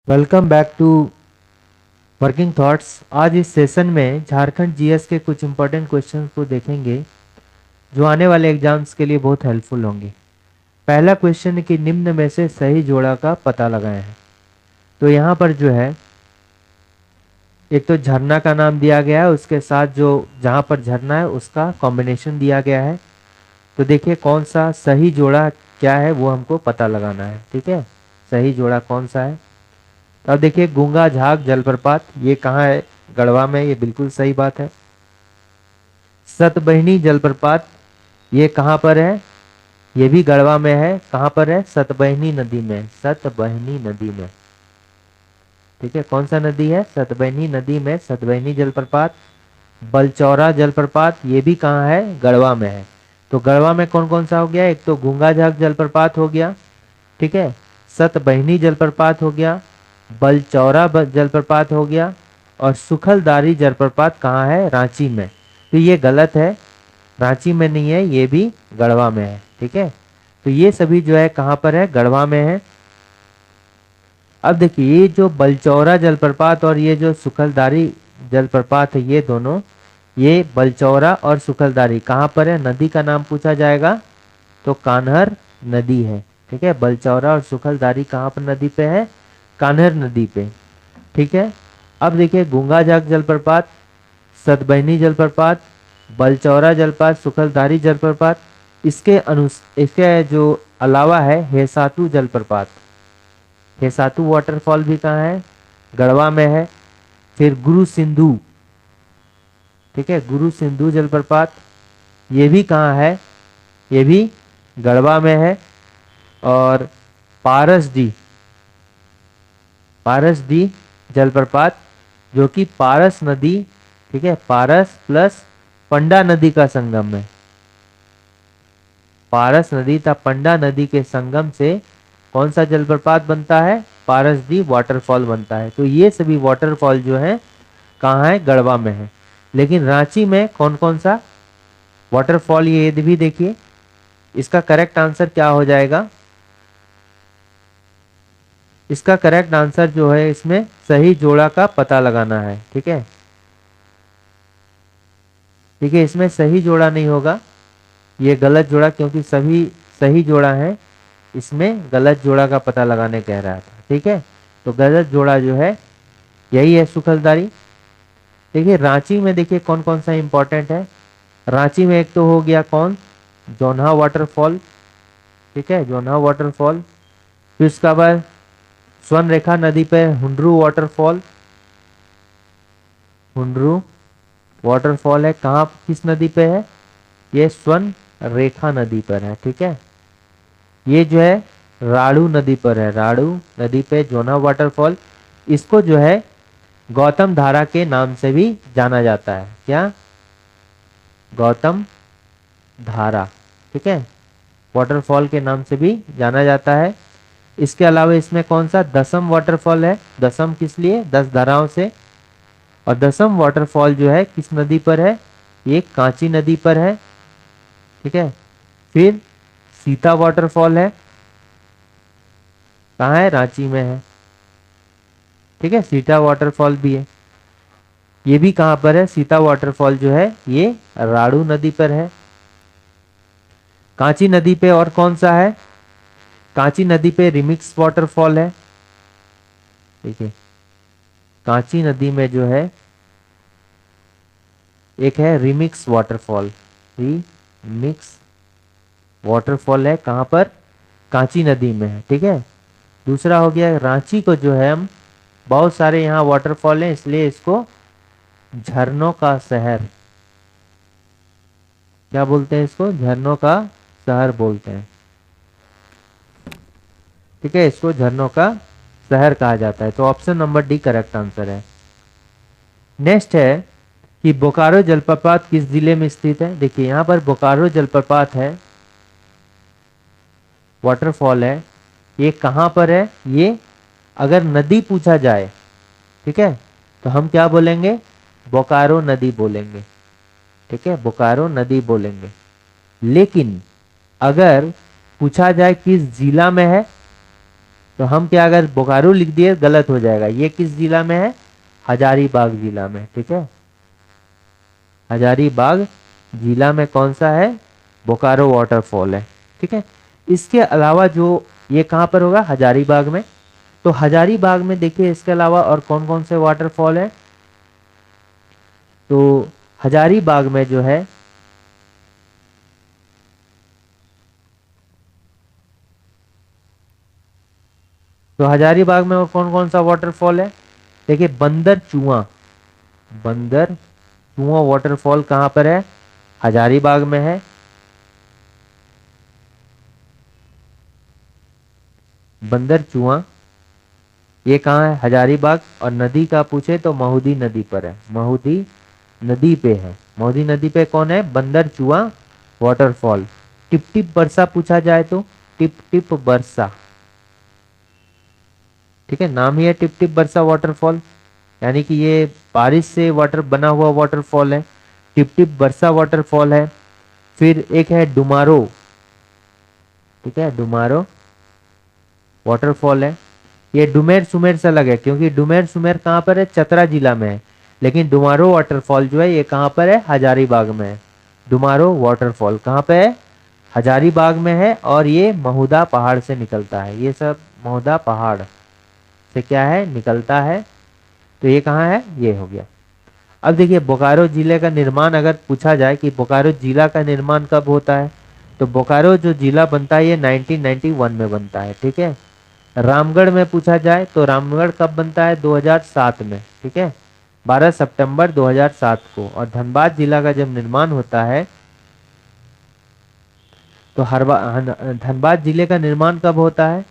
Welcome back to working thoughts. आज इस session में झारखंड जीएस के कुछ इंपॉर्टेंट क्वेश्चंस को देखेंगे जो आने वाले एग्जाम्स के लिए बहुत हेल्पफुल होंगे। पहला क्वेश्चन है कि निम्न में से सही जोड़ा का पता लगाएं है। तो यहाँ पर जो है एक तो झरना का नाम दिया गया है, उसके साथ जो जहाँ पर झरना है उसका कॉम्बिनेशन दिया गया है। तो देखिए कौन सा सही जोड़ा क्या है वो हमको पता लगाना है। ठीक है, सही जोड़ा कौन सा है। अब देखिए गूंगा झाग जलप्रपात ये कहाँ है, गढ़वा में, ये बिल्कुल सही बात है। सतबहिनी जलप्रपात ये कहाँ पर है, ये भी गढ़वा में है। कहाँ पर है, सतबहिनी नदी में, सतबहिनी नदी में। ठीक है, कौन सा नदी है, सतबहिनी नदी में सतबहिनी जलप्रपात। बलचौरा जलप्रपात ये भी कहाँ है, गढ़वा में है। तो गढ़वा में कौन कौन सा हो गया, एक तो गूंगा झाग जलप्रपात हो गया, ठीक है, सतबहिनी जलप्रपात हो गया, बलचौरा जलप्रपात हो गया, और सुखलदारी जलप्रपात कहाँ है, रांची में। तो ये गलत है, रांची में नहीं है, ये भी गढ़वा में है। ठीक है, तो ये सभी जो है कहाँ पर है, गढ़वा में है। अब देखिए ये जो बलचौरा जलप्रपात और ये जो सुखलदारी जलप्रपात है, ये दोनों, ये बलचौरा और सुखलदारी कहाँ पर है, नदी का नाम पूछा जाएगा तो कान्हर नदी है। ठीक है, बलचौरा और सुखलदारी कहाँ पर नदी पे है, कान्हर नदी पे। ठीक है, अब देखिए गूंगा झाग जलप्रपात, सतबहिनी जलप्रपात, बलचौरा जलप्रपात, सुखलधारी जलप्रपात, इसके जो अलावा है हेसातु जलप्रपात। हेसातु वाटरफॉल भी कहाँ है, गढ़वा में है। फिर गुरु सिंधु, ठीक है, गुरु सिंधु जलप्रपात ये भी कहाँ है, ये भी गढ़वा में है। और पारसडी, पारसडी जलप्रपात जो कि पारस नदी, ठीक है, पारस प्लस पंडा नदी का संगम है। पारस नदी तथा पंडा नदी के संगम से कौन सा जलप्रपात बनता है, पारसडी वाटरफॉल बनता है। तो ये सभी वाटरफॉल जो है कहाँ है, गढ़वा में है। लेकिन रांची में कौन कौन सा वाटरफॉल, ये भी देखिए। इसका करेक्ट आंसर क्या हो जाएगा, इसका करेक्ट आंसर जो है इसमें सही जोड़ा का पता लगाना है। ठीक है, ठीक है, इसमें सही जोड़ा नहीं होगा, ये गलत जोड़ा, क्योंकि सभी सही जोड़ा है, इसमें गलत जोड़ा का पता लगाने कह रहा था। ठीक है, तो गलत जोड़ा जो है यही है, सुखलदारी। देखिए रांची में देखिए कौन कौन सा इंपॉर्टेंट है। रांची में एक तो हो गया कौन, जोन्हा वाटरफॉल, ठीक है, जोन्हा वाटरफॉल। फिर उसका बाद स्वर्ण रेखा नदी पे हुंडरू वाटरफॉल, हुंडरू वाटरफॉल है कहाँ, किस नदी पे है, ये स्वर्ण रेखा नदी पर है। ठीक है, ये जो है राड़ू नदी पर है, राड़ू नदी पे जोना वाटरफॉल। इसको जो है गौतम धारा के नाम से भी जाना जाता है। क्या, गौतम धारा, ठीक है, वाटरफॉल के नाम से भी जाना जाता है। इसके अलावा इसमें कौन सा दसम वाटरफॉल है, दसम किस लिए, 10 धाराओं से। और दसम वाटरफॉल जो है किस नदी पर है, ये कांची नदी पर है। ठीक है, फिर सीता वाटरफॉल है, कहाँ है, रांची में है। ठीक है, सीता वाटरफॉल भी है, ये भी कहाँ पर है, सीता वाटरफॉल जो है ये राड़ू नदी पर है। कांची नदी पे और कौन सा है, कांची नदी पे रिमिक्स वाटरफॉल है। ठीक है, कांची नदी में जो है एक है रिमिक्स वाटरफॉल, रिमिक्स वाटरफॉल है कहाँ पर, कांची नदी में है। ठीक है, दूसरा हो गया रांची को जो है हम, बहुत सारे यहाँ वाटरफॉल हैं इसलिए इसको झरनों का शहर, क्या बोलते हैं इसको, झरनों का शहर बोलते हैं। ठीक है, इसको झरनों का शहर कहा जाता है। तो option number D correct answer है। नेक्स्ट है कि बोकारो जलप्रपात किस जिले में स्थित है। देखिए यहाँ पर बोकारो जलप्रपात है, वाटरफॉल है, ये कहाँ पर है, ये अगर नदी पूछा जाए, ठीक है, तो हम क्या बोलेंगे, बोकारो नदी बोलेंगे। ठीक है, बोकारो नदी बोलेंगे। लेकिन अगर पूछा जाए किस जिला में है, तो हम क्या अगर बोकारो लिख दिए गलत हो जाएगा। ये किस जिला में है? हजारीबाग जिला में। ठीक है, हजारीबाग जिला में कौन सा है? बोकारो वाटरफॉल है। ठीक है, इसके अलावा जो ये कहाँ पर होगा? हजारीबाग में। तो हजारीबाग में देखिए इसके अलावा और कौन कौन से वाटरफॉल है? तो हजारीबाग में जो है तो हजारीबाग में और कौन कौन सा वाटरफॉल है? देखिए बंदर चुआ, बंदर चुआ वाटरफॉल कहाँ पर है? हजारीबाग में है। बंदर चुआ ये कहाँ है? हजारीबाग। और नदी का पूछे तो महुदी नदी पर है, महुदी नदी पे है। महुदी नदी पे कौन है? बंदर चुआ वाटरफॉल। टिप टिप बरसा पूछा जाए तो टिप टिप बरसा, ठीक है, नाम ही है टिप टिप बरसा वाटरफॉल, यानी कि ये बारिश से वाटर बना हुआ वाटरफॉल है। टिप टिप बरसा वाटरफॉल है। फिर एक है डुमारो, ठीक है, डुमारो वाटरफॉल है। ये डुमेर सुमेर से अलग है, क्योंकि डुमेर सुमेर कहाँ पर है? चतरा जिला में है। लेकिन डुमारो वाटरफॉल जो है ये कहाँ पर है? हजारीबाग में है। डुमारो वाटरफॉल कहाँ पे है? हजारीबाग में है। और ये महुदा पहाड़ से निकलता है। ये सब महुदा पहाड़ से क्या है? निकलता है। तो ये कहाँ है? ये हो गया। अब देखिए बोकारो जिले का निर्माण अगर पूछा जाए कि बोकारो जिला का निर्माण कब होता है, तो बोकारो जो जिला बनता है ये 1991 में बनता है। ठीक है, रामगढ़ में पूछा जाए तो रामगढ़ कब बनता है? 2007 में। ठीक है, 12 सितंबर 2007 को। और धनबाद जिला का जब निर्माण होता है तो धनबाद जिले का निर्माण कब होता है?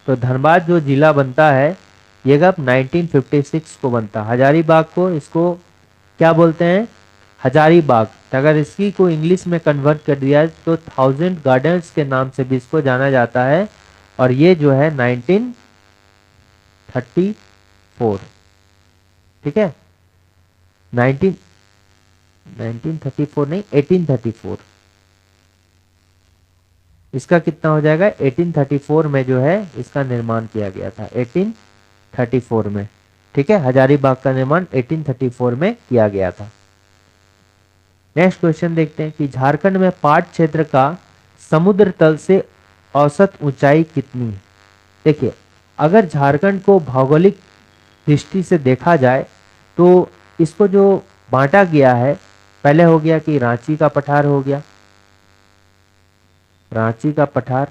तो धनबाद जो जिला बनता है ये कब? 1956 को बनता है। हजारीबाग को इसको क्या बोलते हैं? हजारीबाग। अगर इसकी को इंग्लिश में कन्वर्ट कर दिया जाए तो 1000 गार्डन्स के नाम से भी इसको जाना जाता है। और ये जो है 1934, ठीक है, 1934 नहीं, 1834। इसका कितना हो जाएगा? 1834 में जो है इसका निर्माण किया गया था, 1834 में। ठीक है, हजारीबाग का निर्माण 1834 में किया गया था। नेक्स्ट क्वेश्चन देखते हैं कि झारखंड में पाट क्षेत्र का समुद्र तल से औसत ऊंचाई कितनी है? देखिए अगर झारखंड को भौगोलिक दृष्टि से देखा जाए तो इसको जो बांटा गया है, पहले हो गया कि रांची का पठार हो गया, रांची का पठार,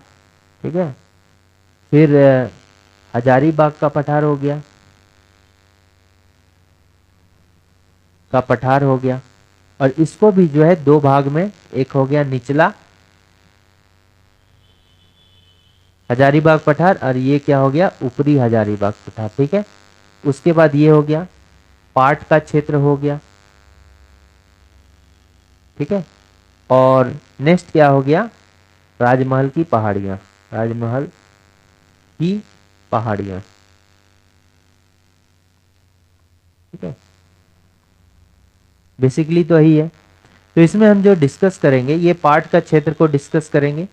ठीक है, फिर हजारीबाग का पठार हो गया, का पठार हो गया। और इसको भी जो है दो भाग में, एक हो गया निचला हजारीबाग पठार और ये क्या हो गया? ऊपरी हजारीबाग पठार। ठीक है, उसके बाद ये हो गया पाट का क्षेत्र हो गया। ठीक है, और नेक्स्ट क्या हो गया? राजमहल की पहाड़ियां, राजमहल की पहाड़ियां। ठीक है, बेसिकली तो यही है। तो इसमें हम जो डिस्कस करेंगे ये पाट का क्षेत्र को डिस्कस करेंगे।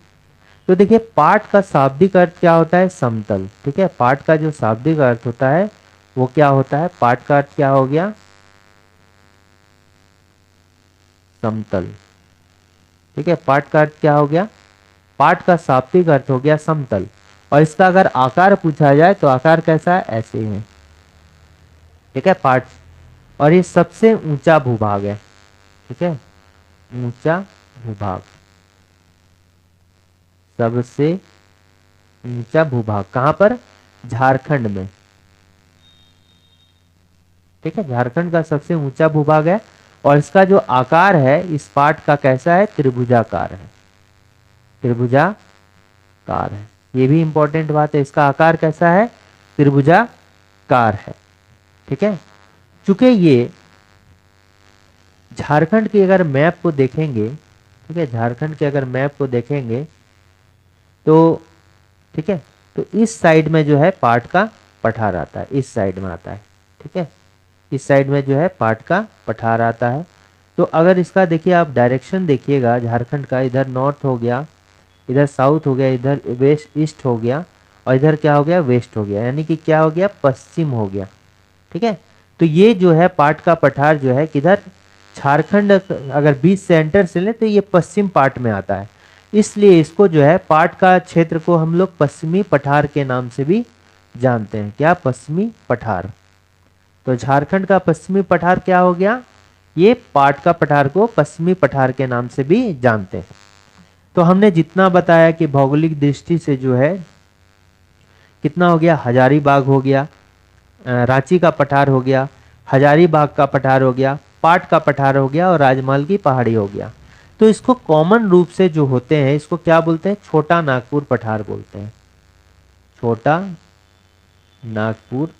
तो देखिए पाट का शाब्दिक अर्थ क्या होता है? समतल। ठीक है, पाट का जो शाब्दिक अर्थ होता है वो क्या होता है? पाट का अर्थ क्या हो गया? समतल। ठीक है, पाट का अर्थ क्या हो गया? पाट का शाब्दिक अर्थ हो गया समतल। और इसका अगर आकार पूछा जाए तो आकार कैसा है? ऐसे है। ठीक है, पाट, और ये सबसे ऊंचा भूभाग है। ठीक है, ऊंचा भूभाग, सबसे ऊंचा भूभाग कहां पर? झारखंड में। ठीक है, झारखंड का सबसे ऊंचा भूभाग है। और इसका जो आकार है इस पाट का कैसा है? त्रिभुजाकार है, त्रिभुजाकार है। ये भी इंपॉर्टेंट बात है, इसका आकार कैसा है? त्रिभुजाकार है। ठीक है, चूंकि ये झारखंड के अगर मैप को देखेंगे, ठीक है, झारखंड के अगर मैप को देखेंगे तो, ठीक है, तो इस साइड में जो है पाट का पठार आता है, इस साइड में आता है। ठीक है, इस साइड में जो है पाट का पठार आता है। तो अगर इसका देखिए आप डायरेक्शन देखिएगा झारखंड का, इधर नॉर्थ हो गया, इधर साउथ हो गया, इधर वेस्ट ईस्ट हो गया, और इधर क्या हो गया, वेस्ट हो गया, यानी कि क्या हो गया, पश्चिम हो गया। ठीक है, तो ये जो है पाट का पठार जो है किधर, झारखंड, अगर बीच सेंटर से ले तो ये पश्चिम पाट में आता है, इसलिए इसको जो है पाट का क्षेत्र को हम लोग पश्चिमी पठार के नाम से भी जानते हैं। क्या, पश्चिमी पठार। तो झारखंड का पश्चिमी पठार क्या हो गया, ये पाट का पठार को पश्चिमी पठार के नाम से भी जानते हैं। तो हमने जितना बताया कि भौगोलिक दृष्टि से जो है कितना हो गया, हजारीबाग हो गया, रांची का पठार हो गया, हजारीबाग का पठार हो गया, पाट का पठार हो गया और राजमहल की पहाड़ी हो गया। तो इसको कॉमन रूप से जो होते हैं इसको क्या बोलते हैं, छोटा नागपुर पठार बोलते हैं, छोटा नागपुर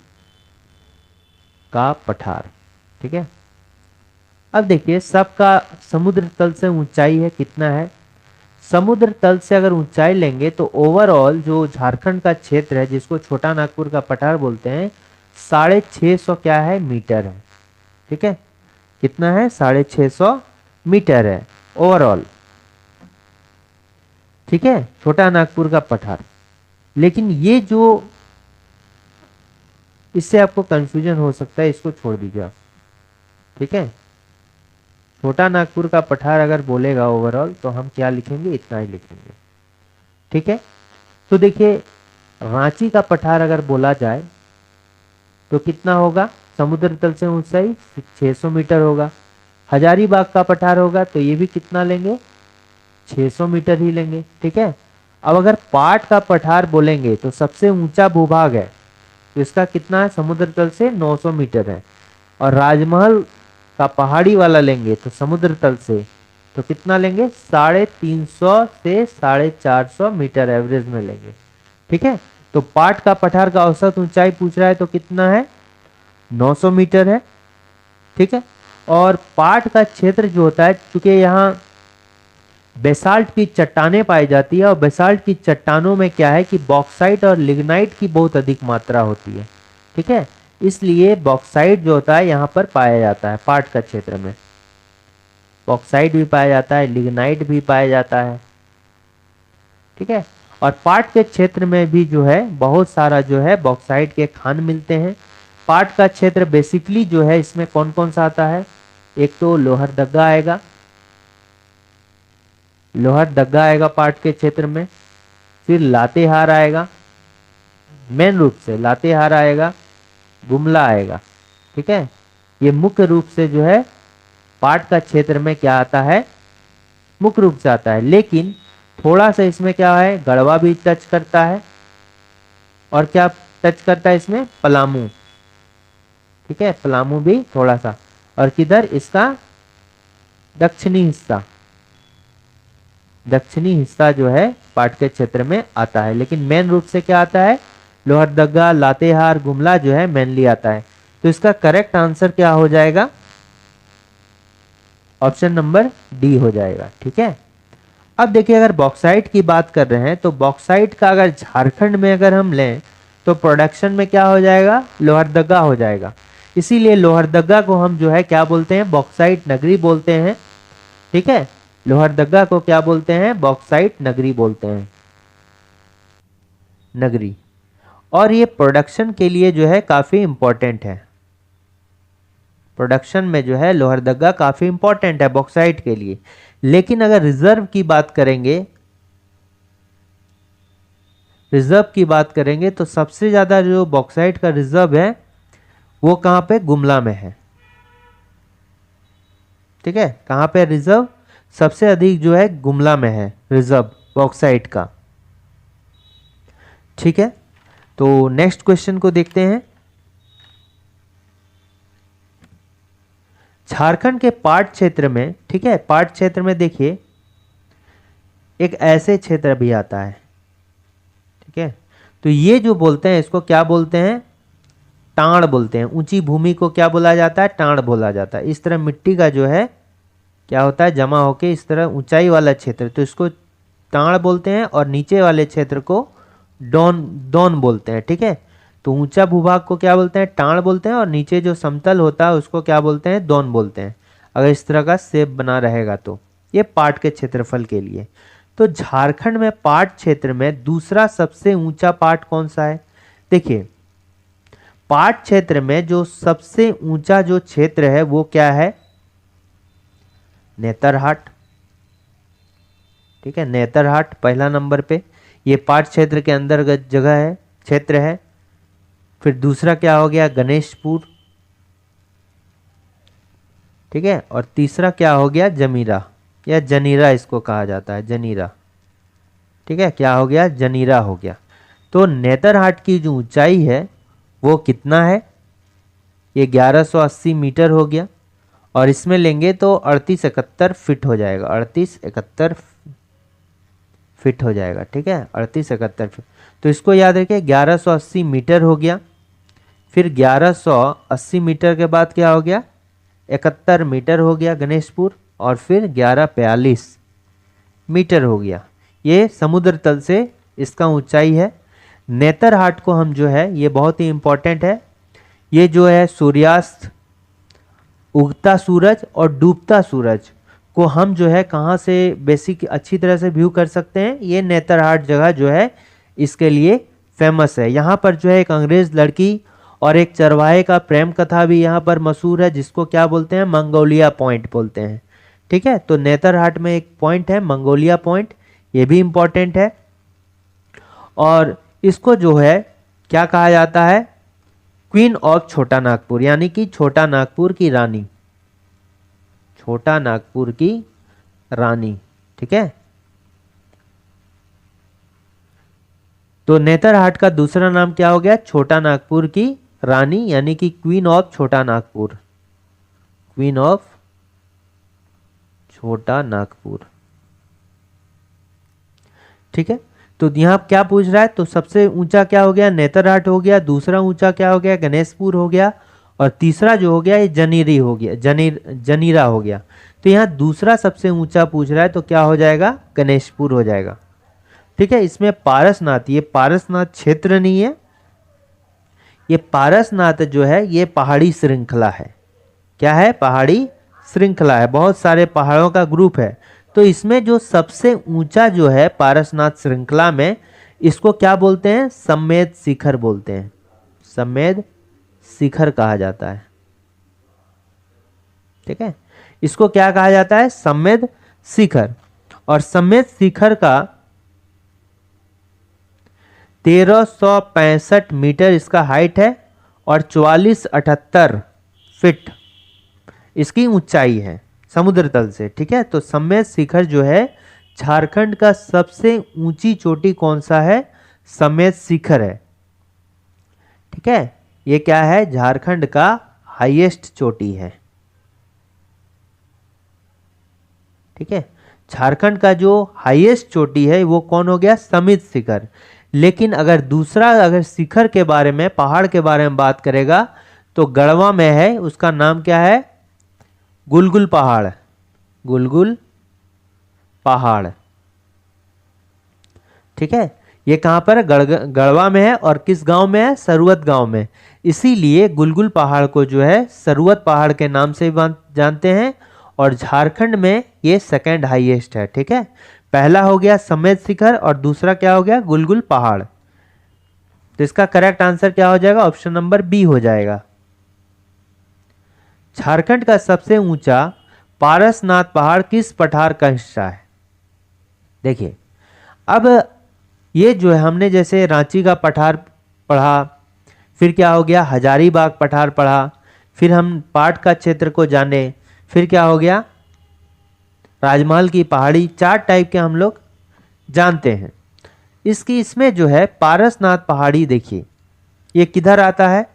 का पठार। ठीक है, अब देखिए सबका समुद्र तल से ऊंचाई है कितना है, समुद्र तल से अगर ऊंचाई लेंगे तो ओवरऑल जो झारखंड का क्षेत्र है जिसको छोटा नागपुर का पठार बोलते हैं 650 क्या है, मीटर है। ठीक है, कितना है, 650 मीटर है ओवरऑल। ठीक है, छोटा नागपुर का पठार। लेकिन ये जो, इससे आपको कंफ्यूजन हो सकता है, इसको छोड़ दीजिए आप। ठीक है, छोटा नागपुर का पठार अगर बोलेगा ओवरऑल तो हम क्या लिखेंगे, इतना ही लिखेंगे। ठीक है, तो देखिए रांची का पठार अगर बोला जाए तो कितना होगा, समुद्र तल से ऊंचाई 600 मीटर होगा। हजारीबाग का पठार होगा तो ये भी कितना लेंगे, 600 मीटर ही लेंगे। ठीक है, अब अगर पाट का पठार बोलेंगे तो सबसे ऊंचा भूभाग है तो इसका कितना है, समुद्र तल से 900 मीटर है। और राजमहल का पहाड़ी वाला लेंगे तो समुद्र तल से तो कितना लेंगे, 350 से 450 मीटर एवरेज में लेंगे। ठीक है, तो पाट का पठार का औसत ऊंचाई पूछ रहा है तो कितना है, 900 मीटर है। ठीक है, और पाट का क्षेत्र जो होता है, चूंकि यहाँ बेसाल्ट की चट्टानें पाई जाती है और बेसाल्ट की चट्टानों में क्या है कि बॉक्साइट और लिग्नाइट की बहुत अधिक मात्रा होती है। ठीक है, इसलिए बॉक्साइट जो होता है यहाँ पर पाया जाता है, पाट का क्षेत्र में बॉक्साइट भी पाया जाता है, लिग्नाइट भी पाया जाता है। ठीक है, और पाट के क्षेत्र में भी जो है बहुत सारा जो है बॉक्साइट के खान मिलते हैं। पाट का क्षेत्र बेसिकली जो है इसमें कौन कौन सा आता है, एक तो लोहरदगा आएगा, लोहरदगा आएगा पाट के क्षेत्र में, फिर लातेहार आएगा, मेन रूप से लातेहार आएगा, गुमला आएगा। ठीक है, ये मुख्य रूप से जो है पाट का क्षेत्र में क्या आता है, मुख्य रूप से आता है। लेकिन थोड़ा सा इसमें क्या है, गढ़वा भी टच करता है, और क्या टच करता है इसमें, पलामू। ठीक है, पलामू भी थोड़ा सा, और किधर, इसका दक्षिणी हिस्सा, दक्षिणी हिस्सा जो है पाट के क्षेत्र में आता है। लेकिन मेन रूप से क्या आता है, लोहरदगा, लातेहार, गुमला जो है मेनली आता है। तो इसका करेक्ट आंसर क्या हो जाएगा, ऑप्शन नंबर डी हो जाएगा। ठीक है, अब देखिए अगर बॉक्साइट की बात कर रहे हैं तो बॉक्साइट का अगर झारखंड में अगर हम लें तो प्रोडक्शन में क्या हो जाएगा, लोहरदगा हो जाएगा। इसीलिए लोहरदगा को हम जो है क्या बोलते हैं, बॉक्साइट नगरी बोलते हैं। ठीक है, लोहरदगा को क्या बोलते हैं, बॉक्साइट नगरी बोलते हैं, नगरी। और ये प्रोडक्शन के लिए जो है काफी इंपॉर्टेंट है, प्रोडक्शन में जो है लोहरदगा काफी इंपॉर्टेंट है बॉक्साइट के लिए। लेकिन अगर रिजर्व की बात करेंगे, रिजर्व की बात करेंगे तो सबसे ज्यादा जो बॉक्साइट का रिजर्व है वो कहां पे, गुमला में है। ठीक है, कहां पे रिजर्व सबसे अधिक जो है, गुमला में है रिजर्व बॉक्साइट का। ठीक है, तो नेक्स्ट क्वेश्चन को देखते हैं। झारखंड के पाट क्षेत्र में, ठीक है, पाट क्षेत्र में देखिए एक ऐसे क्षेत्र भी आता है। ठीक है, तो ये जो बोलते हैं इसको क्या बोलते हैं, टांड़ बोलते हैं। ऊंची भूमि को क्या बोला जाता है, टांड़ बोला जाता है। इस तरह मिट्टी का जो है क्या होता है, जमा होके इस तरह ऊंचाई वाला क्षेत्र, तो इसको टांड़ बोलते हैं, और नीचे वाले क्षेत्र को डॉन बोलते हैं। ठीक है, तो ऊंचा भूभाग को क्या बोलते हैं, टांड़ बोलते हैं, और नीचे जो समतल होता है उसको क्या बोलते हैं, डॉन बोलते हैं। अगर इस तरह का शेप बना रहेगा तो ये पाट के क्षेत्रफल के लिए। तो झारखंड में पाट क्षेत्र में दूसरा सबसे ऊंचा पाट कौन सा है? देखिए, पाट क्षेत्र में जो सबसे ऊंचा जो क्षेत्र है वो क्या है? नेतरहाट। ठीक है, नेतरहाट पहला नंबर पे, ये पाट क्षेत्र के अंतर्गत जगह है, क्षेत्र है। फिर दूसरा क्या हो गया? गणेशपुर। ठीक है, और तीसरा क्या हो गया? जमीरा या जनीरा इसको कहा जाता है, जनीरा। ठीक है, क्या हो गया? जनीरा हो गया। तो नेतरहाट की जो ऊंचाई है वो कितना है? ये 1180 मीटर हो गया, और इसमें लेंगे तो 3871 फिट हो जाएगा, 3871 फिट हो जाएगा। ठीक है, 3871 फिट। तो इसको याद रखिए, 1180 मीटर हो गया। फिर 1180 मीटर के बाद क्या हो गया? 71 मीटर हो गया गणेशपुर, और फिर 1142 मीटर हो गया। ये समुद्र तल से इसका ऊंचाई है। नेतरहाट को हम जो है, ये बहुत ही इंपॉर्टेंट है, ये जो है सूर्यास्त, उगता सूरज और डूबता सूरज को हम जो है कहाँ से बेसिक अच्छी तरह से व्यू कर सकते हैं? ये नेतरहाट जगह जो है इसके लिए फेमस है। यहाँ पर जो है एक अंग्रेज लड़की और एक चरवाहे का प्रेम कथा भी यहाँ पर मशहूर है, जिसको क्या बोलते हैं? मंगोलिया पॉइंट बोलते हैं। ठीक है, तो नेतरहाट में एक पॉइंट है मंगोलिया पॉइंट, ये भी इंपॉर्टेंट है। और इसको जो है क्या कहा जाता है? क्वीन ऑफ छोटा नागपुर, यानी कि छोटा नागपुर की रानी, छोटा नागपुर की रानी। ठीक है, तो नेतरहाट का दूसरा नाम क्या हो गया? छोटा नागपुर की रानी, यानी कि क्वीन ऑफ छोटा नागपुर, क्वीन ऑफ छोटा नागपुर। ठीक है, तो यहां क्या पूछ रहा है? तो सबसे ऊंचा क्या हो गया? नेतरहाट हो गया। दूसरा ऊंचा क्या हो गया? गणेशपुर हो गया। और तीसरा जो हो गया ये जनीरी हो गया, जनीरा हो गया। तो यहाँ दूसरा सबसे ऊंचा पूछ रहा है, तो क्या हो जाएगा? गणेशपुर हो जाएगा। ठीक है, इसमें पारसनाथ, ये पारसनाथ क्षेत्र नहीं है, ये पारसनाथ जो है ये पहाड़ी श्रृंखला है। क्या है? पहाड़ी श्रृंखला है, बहुत सारे पहाड़ों का ग्रुप है। तो इसमें जो सबसे ऊंचा जो है पारसनाथ श्रृंखला में, इसको क्या बोलते हैं? सम्मेद शिखर बोलते हैं, सम्मेद शिखर कहा जाता है। ठीक है, इसको क्या कहा जाता है? सम्मेद शिखर। और सम्मेद शिखर का 1365 मीटर इसका हाइट है, और 4478 फीट इसकी ऊंचाई है समुद्र तल से। ठीक है, तो सम्मेद शिखर जो है झारखंड का सबसे ऊंची चोटी कौन सा है? सम्मेद शिखर है। ठीक है, ये क्या है? झारखंड का हाईएस्ट चोटी है। ठीक है, झारखंड का जो हाईएस्ट चोटी है वो कौन हो गया? सम्मेद शिखर। लेकिन अगर दूसरा, अगर शिखर के बारे में, पहाड़ के बारे में बात करेगा तो गढ़वा में है, उसका नाम क्या है? गुलगुल पहाड़, गुलगुल पहाड़। ठीक है, ये कहां पर? गढ़वा में है। और किस गांव में है? सरुवत गांव में। इसीलिए गुलगुल पहाड़ को जो है सरुवत पहाड़ के नाम से जानते हैं। और झारखंड में ये सेकंड हाईएस्ट है। ठीक है, पहला हो गया सम्मेद शिखर और दूसरा क्या हो गया? गुलगुल पहाड़। तो इसका करेक्ट आंसर क्या हो जाएगा? ऑप्शन नंबर बी हो जाएगा। झारखंड का सबसे ऊंचा पारसनाथ पहाड़ किस पठार का हिस्सा है? देखिए, अब ये जो है हमने जैसे रांची का पठार पढ़ा, फिर क्या हो गया? हजारीबाग पठार पढ़ा, फिर हम पाट का क्षेत्र को जाने, फिर क्या हो गया? राजमहल की पहाड़ी। 4 टाइप के हम लोग जानते हैं। इसमें जो है पारसनाथ पहाड़ी, देखिए ये किधर आता है?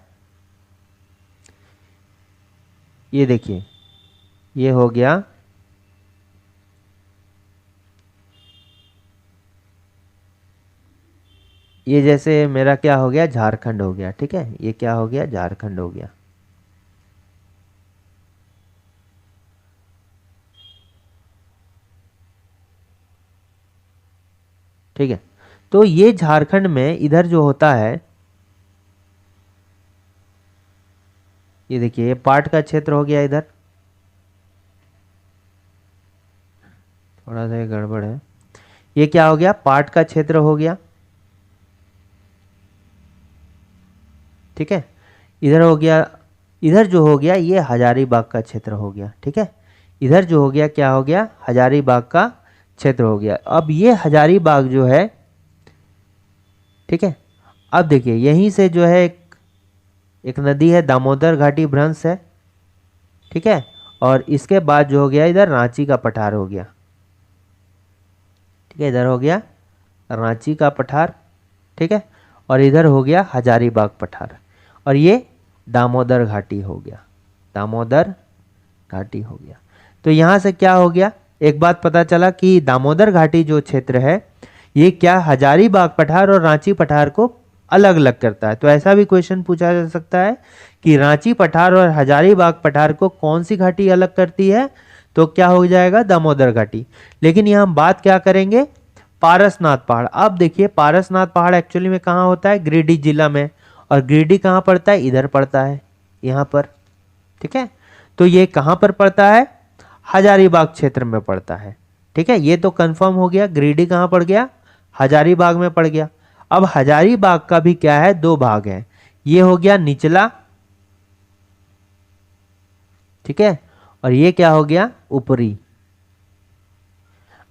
ये देखिए, ये हो गया ये, जैसे मेरा क्या हो गया? झारखंड हो गया। ठीक है, ये क्या हो गया? झारखंड हो गया। ठीक है, तो ये झारखंड में इधर जो होता है, ये देखिए ये पाट का क्षेत्र हो गया इधर, थोड़ा सा गड़बड़ है। ये क्या हो गया, पाट का क्षेत्र हो गया। ठीक है, इधर हो गया, इधर जो हो गया ये हजारीबाग का क्षेत्र हो गया। ठीक है, इधर जो हो गया क्या हो गया, हजारीबाग का क्षेत्र हो गया। अब ये हजारीबाग जो है, ठीक है, अब देखिए यहीं से जो है एक नदी है, दामोदर घाटी भ्रंश है। ठीक है, और इसके बाद जो हो गया इधर रांची का पठार हो गया। ठीक है, इधर हो गया रांची का पठार। ठीक है, और इधर हो गया हजारीबाग पठार, और ये दामोदर घाटी हो गया, दामोदर घाटी हो गया। तो यहाँ से क्या हो गया, एक बात पता चला कि दामोदर घाटी जो क्षेत्र है ये क्या हजारीबाग पठार और रांची पठार को अलग अलग करता है। तो ऐसा भी क्वेश्चन पूछा जा सकता है कि रांची पठार और हजारीबाग पठार को कौन सी घाटी अलग करती है, तो क्या हो जाएगा, दामोदर घाटी। लेकिन यहाँ हम बात क्या करेंगे, पारसनाथ पहाड़। अब देखिए पारसनाथ पहाड़ एक्चुअली में कहाँ होता है, गिरिडीह जिला में, और गिरिडीह कहाँ पड़ता है, इधर पड़ता है, यहाँ पर। ठीक है, तो ये कहाँ पर पड़ता है, हजारीबाग क्षेत्र में पड़ता है। ठीक है, ये तो कंफर्म हो गया, गिरिडीह कहाँ पड़ गया, हजारीबाग में पड़ गया। अब हजारीबाग का भी क्या है, दो भाग है, ये हो गया निचला, ठीक है, और ये क्या हो गया, ऊपरी।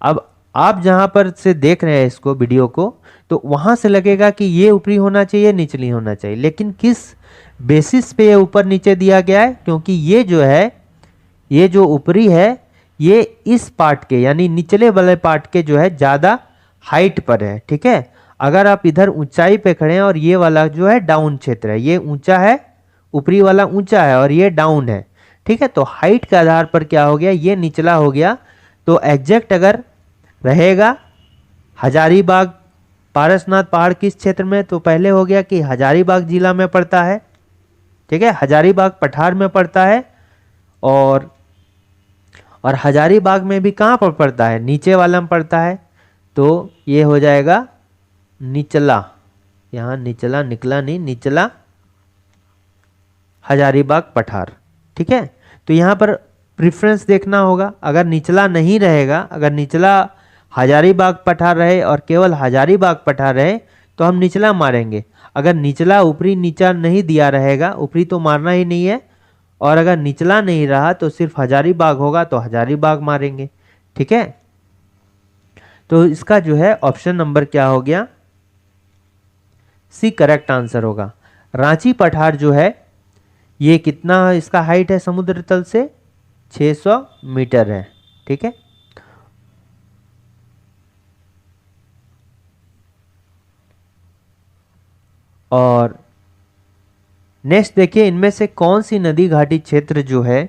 अब आप जहां पर से देख रहे हैं इसको वीडियो को, तो वहां से लगेगा कि ये ऊपरी होना चाहिए, निचली होना चाहिए, लेकिन किस बेसिस पे ये ऊपर नीचे दिया गया है, क्योंकि ये जो है, ये जो ऊपरी है ये इस पार्ट के यानी निचले वाले पार्ट के जो है ज्यादा हाइट पर है। ठीक है, अगर आप इधर ऊंचाई पे खड़े हैं और ये वाला जो है डाउन क्षेत्र है, ये ऊंचा है, ऊपरी वाला ऊंचा है और ये डाउन है। ठीक है, तो हाइट के आधार पर क्या हो गया, ये निचला हो गया। तो एग्जैक्ट अगर रहेगा हजारीबाग पारसनाथ पहाड़ किस क्षेत्र में, तो पहले हो गया कि हजारीबाग जिला में पड़ता है। ठीक है, हजारीबाग पठार में पड़ता है, और हजारीबाग में भी कहाँ पर पड़ता है, नीचे वाला में पड़ता है। तो ये हो जाएगा निचला, यहाँ निचला, निकला नहीं, निचला हजारीबाग पठार। ठीक है, तो यहाँ पर प्रेफरेंस देखना होगा, अगर निचला नहीं रहेगा, अगर निचला हजारीबाग पठार रहे और केवल हजारीबाग पठार रहे तो हम निचला मारेंगे। अगर निचला ऊपरी नीचा नहीं दिया रहेगा, ऊपरी तो मारना ही नहीं है, और अगर निचला नहीं रहा तो सिर्फ हजारीबाग होगा तो हजारीबाग मारेंगे। ठीक है, तो इसका जो है ऑप्शन नंबर क्या हो गया, सी करेक्ट आंसर होगा। रांची पठार जो है ये कितना इसका हाइट है समुद्र तल से, 600 मीटर है। ठीक है, और नेक्स्ट देखिए इनमें से कौन सी नदी घाटी क्षेत्र जो है,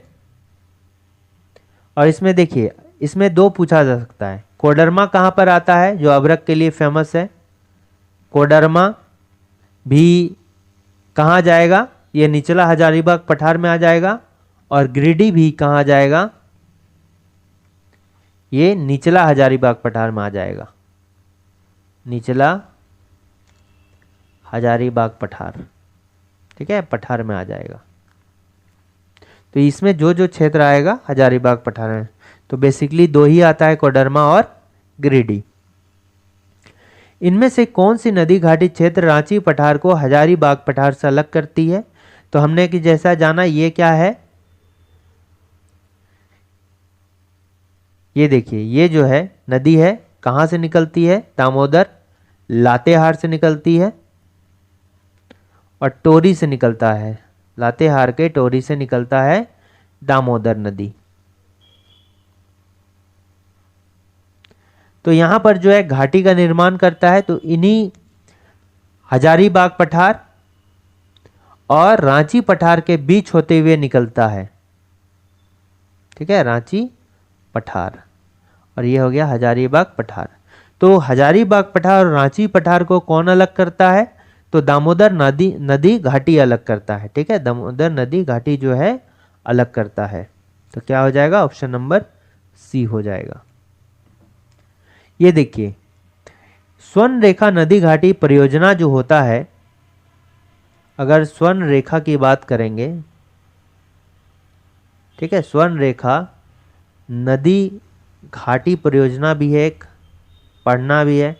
और इसमें देखिए इसमें दो पूछा जा सकता है। कोडरमा कहां पर आता है, जो अभ्रक के लिए फेमस है, कोडरमा भी कहां जाएगा, ये निचला हजारीबाग पठार में आ जाएगा, और गिरिडीह भी कहां जाएगा, ये निचला हजारीबाग पठार में आ जाएगा, निचला हजारीबाग पठार। ठीक है, पठार में आ जाएगा। तो इसमें जो जो क्षेत्र आएगा हजारीबाग पठार में, तो बेसिकली दो ही आता है, कोडरमा और गिरिडीह। इनमें से कौन सी नदी घाटी क्षेत्र रांची पठार को हजारीबाग पठार से अलग करती है, तो हमने कि जैसा जाना ये क्या है, ये देखिए ये जो है नदी है कहां से निकलती है, दामोदर लातेहार से निकलती है और टोरी से निकलता है, लातेहार के टोरी से निकलता है दामोदर नदी। तो यहां पर जो है घाटी का निर्माण करता है, तो इन्हीं हजारीबाग पठार और रांची पठार के बीच होते हुए निकलता है। ठीक है, रांची पठार, और ये हो गया हजारीबाग पठार। तो हजारीबाग पठार और रांची पठार को कौन अलग करता है, तो दामोदर नदी घाटी अलग करता है। ठीक है, दामोदर नदी घाटी जो है अलग करता है। तो क्या हो जाएगा, ऑप्शन नंबर सी हो जाएगा। ये देखिए स्वर्ण रेखा नदी घाटी परियोजना जो होता है, अगर स्वर्ण रेखा की बात करेंगे, ठीक है, स्वर्ण रेखा नदी घाटी परियोजना भी है एक, पढ़ना भी है।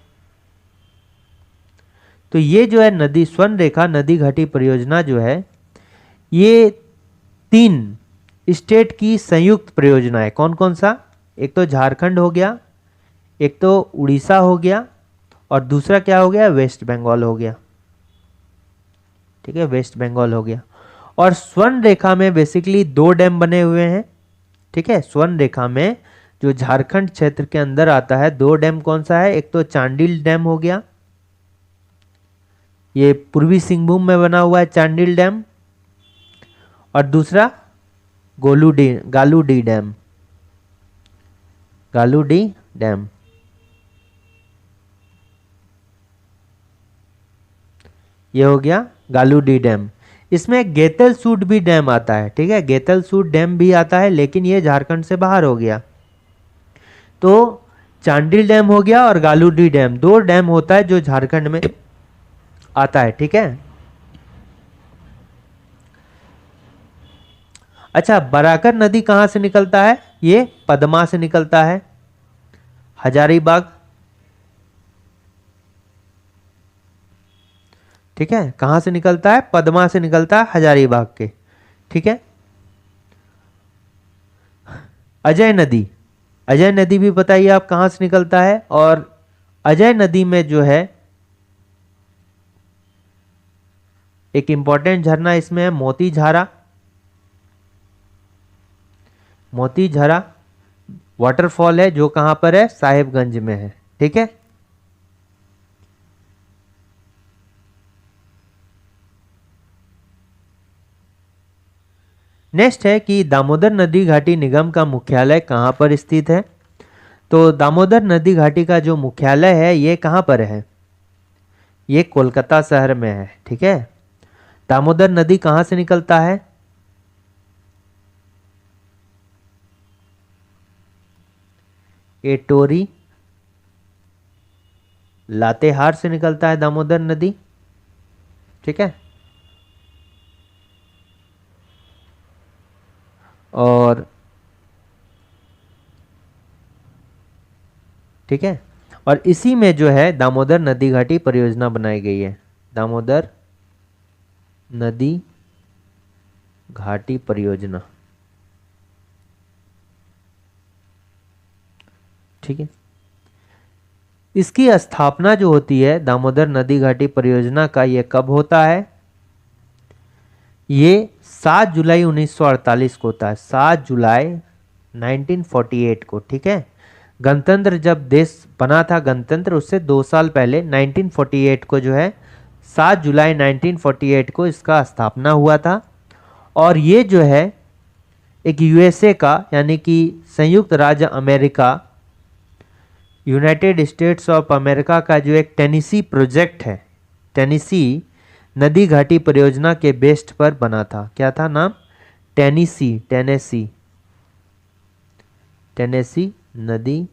तो ये जो है नदी स्वर्ण रेखा नदी घाटी परियोजना जो है ये 3 स्टेट की संयुक्त परियोजना है। कौन कौन सा? एक तो झारखंड हो गया, एक तो उड़ीसा हो गया, और दूसरा क्या हो गया? वेस्ट बंगाल हो गया। ठीक है, वेस्ट बंगाल हो गया। और स्वर्ण रेखा में बेसिकली 2 डैम बने हुए हैं। ठीक है, स्वर्ण रेखा में जो झारखंड क्षेत्र के अंदर आता है 2 डैम कौन सा है? एक तो चांडिल डैम हो गया, ये पूर्वी सिंहभूम में बना हुआ है चांडिल डैम, और दूसरा गालूडी डैम, गालूडी डैम। ये हो गया गालूडी डैम। इसमें गेतलसूट भी डैम आता है। ठीक है, गेतलसूट डैम भी आता है, लेकिन ये झारखंड से बाहर हो गया। तो चांडिल डैम हो गया और गालूडी डैम, 2 डैम होता है जो झारखंड में आता है। ठीक है, अच्छा, बराकर नदी कहां से निकलता है? ये पद्मा से निकलता है, हजारीबाग। ठीक है, कहां से निकलता है? पद्मा से निकलता है, हजारीबाग के। ठीक है, अजय नदी, अजय नदी भी बताइए आप कहां से निकलता है? और अजय नदी में जो है एक इंपॉर्टेंट झरना इसमें है मोती झारा। मोती झरा वाटरफॉल है जो कहां पर है? साहिबगंज में है। ठीक है, नेक्स्ट है कि दामोदर नदी घाटी निगम का मुख्यालय कहां पर स्थित है? तो दामोदर नदी घाटी का जो मुख्यालय है ये कहां पर है? ये कोलकाता शहर में है। ठीक है, दामोदर नदी कहां से निकलता है? एटोरी लातेहार से निकलता है दामोदर नदी। ठीक है, और ठीक है, और इसी में जो है दामोदर नदी घाटी परियोजना बनाई गई है। दामोदर नदी घाटी परियोजना। ठीक है, इसकी स्थापना जो होती है दामोदर नदी घाटी परियोजना का, ये कब होता है? ये 7 जुलाई 1948 को होता है, 7 जुलाई 1948 को। ठीक है, गणतंत्र जब देश बना था, गणतंत्र उससे 2 साल पहले 1948 को जो है 7 जुलाई 1948 को इसका स्थापना हुआ था। और ये जो है एक यूएसए का यानी कि संयुक्त राज्य America, United states of America का जो एक टेनेसी प्रोजेक्ट है, टेनेसी नदी घाटी परियोजना के बेस्ट पर बना था। क्या था नाम? टेनेसी, टेनेसी, टेनेसी नदी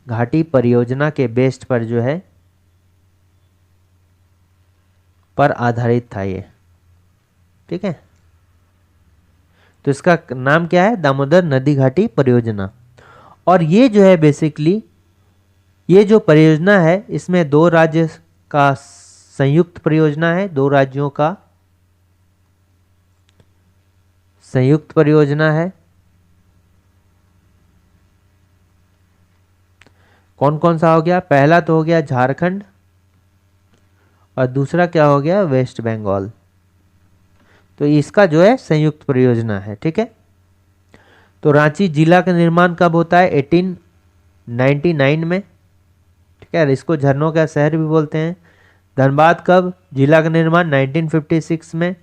घाटी परियोजना के बेस्ट पर जो है पर आधारित था ये। ठीक है, तो इसका नाम क्या है? दामोदर नदी घाटी परियोजना। और ये जो है बेसिकली ये जो परियोजना है इसमें 2 राज्य का संयुक्त परियोजना है, 2 राज्यों का संयुक्त परियोजना है। कौन कौन सा हो गया? पहला तो हो गया झारखंड, और दूसरा क्या हो गया? वेस्ट बंगाल। तो इसका जो है संयुक्त परियोजना है। ठीक है, तो रांची जिला का निर्माण कब होता है? 1899 में। ठीक है, इसको झरनों का शहर भी बोलते हैं। धनबाद कब? जिला का निर्माण 1956 में।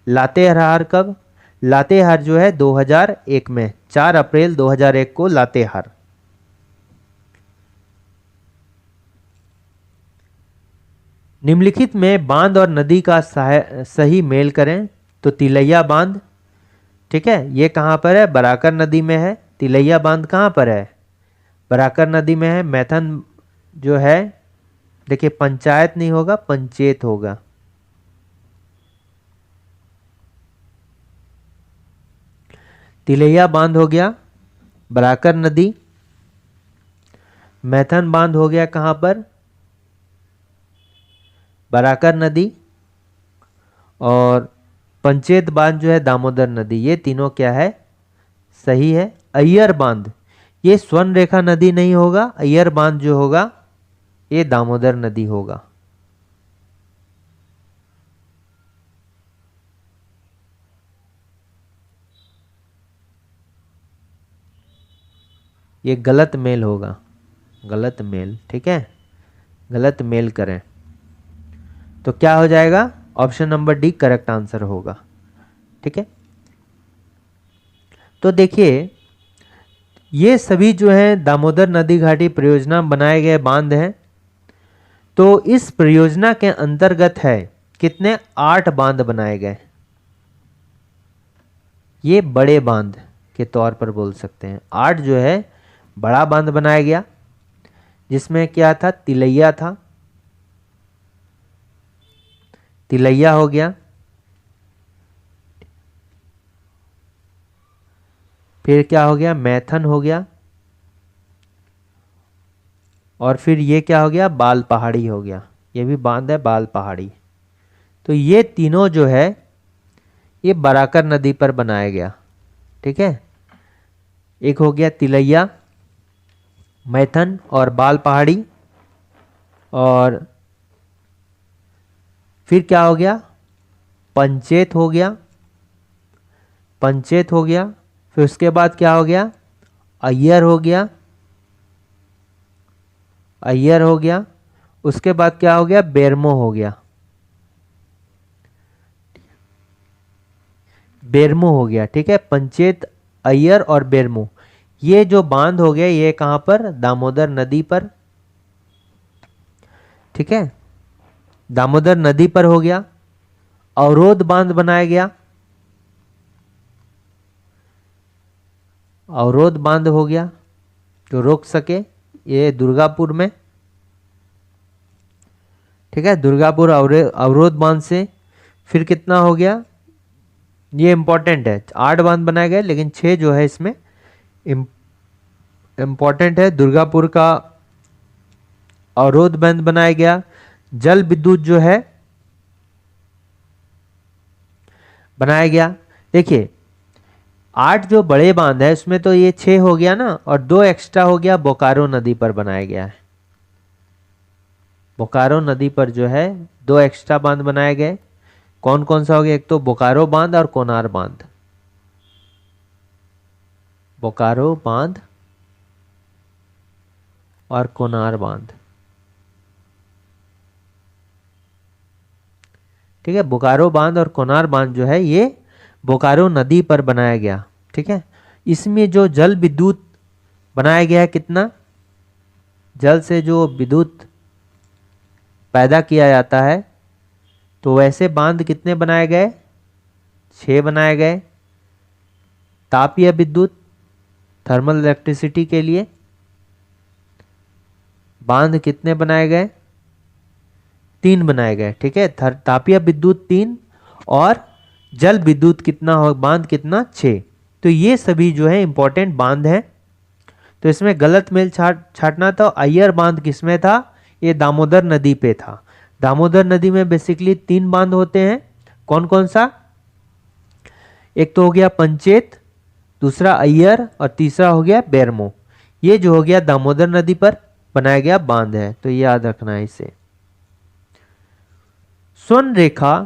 लातेहार कब? लातेहार जो है 2001 में, 4 अप्रैल 2001 को लातेहार। निम्नलिखित में बांध और नदी का सही मेल करें। तो तिलैया बांध, ठीक है, ये कहाँ पर है? बराकर नदी में है। तिलैया बांध कहाँ पर है? बराकर नदी में है। मैथन जो है, देखिए पंचायत नहीं होगा, पंचेत होगा। तिलैया बांध हो गया, बराकर नदी, मैथन बांध हो गया कहां पर, बराकर नदी, और पंचेत बांध जो है दामोदर नदी, ये तीनों क्या है, सही है। अय्यर बांध, ये स्वर्ण रेखा नदी नहीं होगा, अय्यर बांध जो होगा ये दामोदर नदी होगा। ये गलत मेल होगा, गलत मेल, ठीक है, गलत मेल करें तो क्या हो जाएगा, option number D correct answer होगा। ठीक है, तो देखिए ये सभी जो है दामोदर नदी घाटी परियोजना बनाए गए बांध हैं। तो इस परियोजना के अंतर्गत है कितने, 8 बांध बनाए गए। ये बड़े बांध के तौर पर बोल सकते हैं। 8 जो है बड़ा बांध बनाया गया, जिसमें क्या था, तिलैया था, तिलैया हो गया, फिर क्या हो गया, मैथन हो गया, और फिर ये क्या हो गया, बाल पहाड़ी हो गया। ये भी बांध है बाल पहाड़ी। तो ये तीनों जो है ये बराकर नदी पर बनाया गया। ठीक है, एक हो गया तिलैया, मैथन और बाल पहाड़ी, और फिर क्या हो गया, पंचेत हो गया, पंचेत हो गया, फिर उसके बाद क्या हो गया, अय्यर हो गया, अय्यर हो गया, उसके बाद क्या हो गया, बेरमो हो गया, बेरमो हो गया। ठीक है, पंचेत, अय्यर और बेरमो, ये जो बांध हो गया ये कहां पर, दामोदर नदी पर। ठीक है, दामोदर नदी पर हो गया। अवरोध बांध बनाया गया, अवरोध बांध हो गया जो रोक सके, ये दुर्गापुर में। ठीक है, दुर्गापुर अवरोध बांध से फिर कितना हो गया, ये इंपॉर्टेंट है, 8 बांध बनाए गए लेकिन 6 जो है इसमें इंपॉर्टेंट है। दुर्गापुर का अवरोध बांध बनाया गया। जल विद्युत जो है बनाया गया। देखिए 8 जो बड़े बांध है उसमें तो ये 6 हो गया ना, और 2 एक्स्ट्रा हो गया, बोकारो नदी पर बनाया गया है। बोकारो नदी पर जो है 2 एक्स्ट्रा बांध बनाए गए। कौन कौन सा हो गया, एक तो बोकारो बांध और कोनार बांध। बोकारो बांध और कोनार बांध। ठीक है, बोकारो बांध और कोनार बांध जो है ये बोकारो नदी पर बनाया गया। ठीक है, इसमें जो जल विद्युत बनाया गया है कितना, जल से जो विद्युत पैदा किया जाता है, तो वैसे बांध कितने बनाए गए, 6 बनाए गए। तापीय विद्युत, थर्मल इलेक्ट्रिसिटी के लिए बांध कितने बनाए गए, 3 बनाए गए। ठीक है, तापीय विद्युत 3 और जल विद्युत कितना हो, बांध कितना, 6। तो ये सभी जो है इंपॉर्टेंट बांध हैं। तो इसमें गलत मेल छाटना था। अय्यर बांध किसमें था, ये दामोदर नदी पे था। दामोदर नदी में बेसिकली 3 बांध होते हैं। कौन कौन सा, एक तो हो गया पंचेत, दूसरा अय्यर और तीसरा हो गया बेरमो। ये जो हो गया दामोदर नदी पर बनाया गया बांध है, तो याद रखना है इसे। स्वर्ण रेखा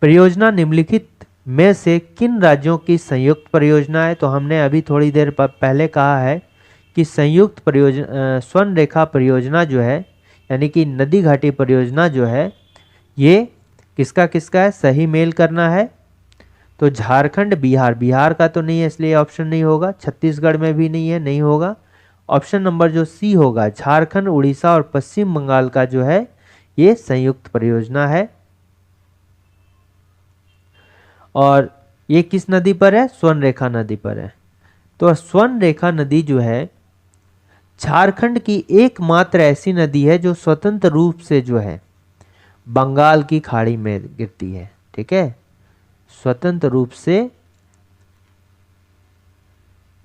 परियोजना निम्नलिखित में से किन राज्यों की संयुक्त परियोजना है। तो हमने अभी थोड़ी देर पहले कहा है कि संयुक्त परियोजना, स्वर्ण रेखा परियोजना जो है यानी कि नदी घाटी परियोजना जो है ये किसका किसका है, सही मेल करना है। तो झारखंड, बिहार, बिहार का तो नहीं है इसलिए ऑप्शन नहीं होगा। छत्तीसगढ़ में भी नहीं है, नहीं होगा। ऑप्शन नंबर जो सी होगा, झारखंड, उड़ीसा और पश्चिम बंगाल का जो है ये संयुक्त परियोजना है। और ये किस नदी पर है, स्वर्ण रेखा नदी पर है। तो स्वर्ण रेखा नदी जो है झारखंड की एकमात्र ऐसी नदी है जो स्वतंत्र रूप से जो है बंगाल की खाड़ी में गिरती है। ठीक है, स्वतंत्र रूप से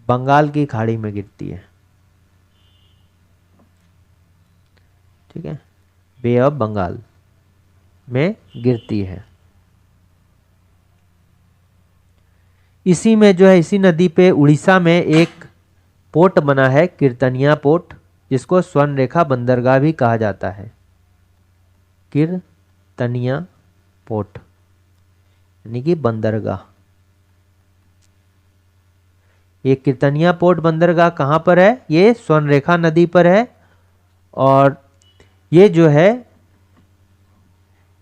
बंगाल की खाड़ी में गिरती है। ठीक है, बे ऑफ बंगाल में गिरती है। इसी में जो है, इसी नदी पे उड़ीसा में एक पोर्ट बना है, कीर्तनिया पोर्ट, जिसको स्वर्ण रेखा बंदरगाह भी कहा जाता है। कीर्तनिया पोर्ट यानी कि बंदरगाह। ये कीर्तनिया पोर्ट बंदरगाह कहाँ पर है? ये स्वर्ण रेखा नदी पर है। और ये जो है,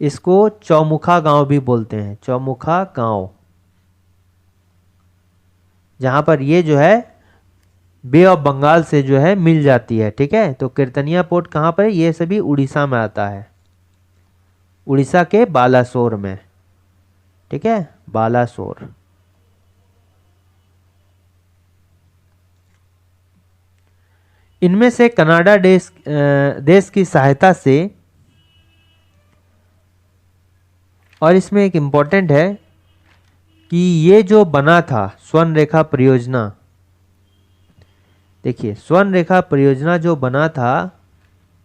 इसको चौमुखा गांव भी बोलते हैं, चौमुखा गांव, जहां पर ये जो है बे ऑफ बंगाल से जो है मिल जाती है। ठीक है, तो कीर्तनिया पोर्ट कहाँ पर है? ये सभी उड़ीसा में आता है, उड़ीसा के बालासोर में। ठीक है, बालासोर। इनमें से कनाडा देश की सहायता से, और इसमें एक इम्पोर्टेंट है कि ये जो बना था स्वर्ण रेखा परियोजना, देखिए स्वर्ण रेखा परियोजना जो बना था,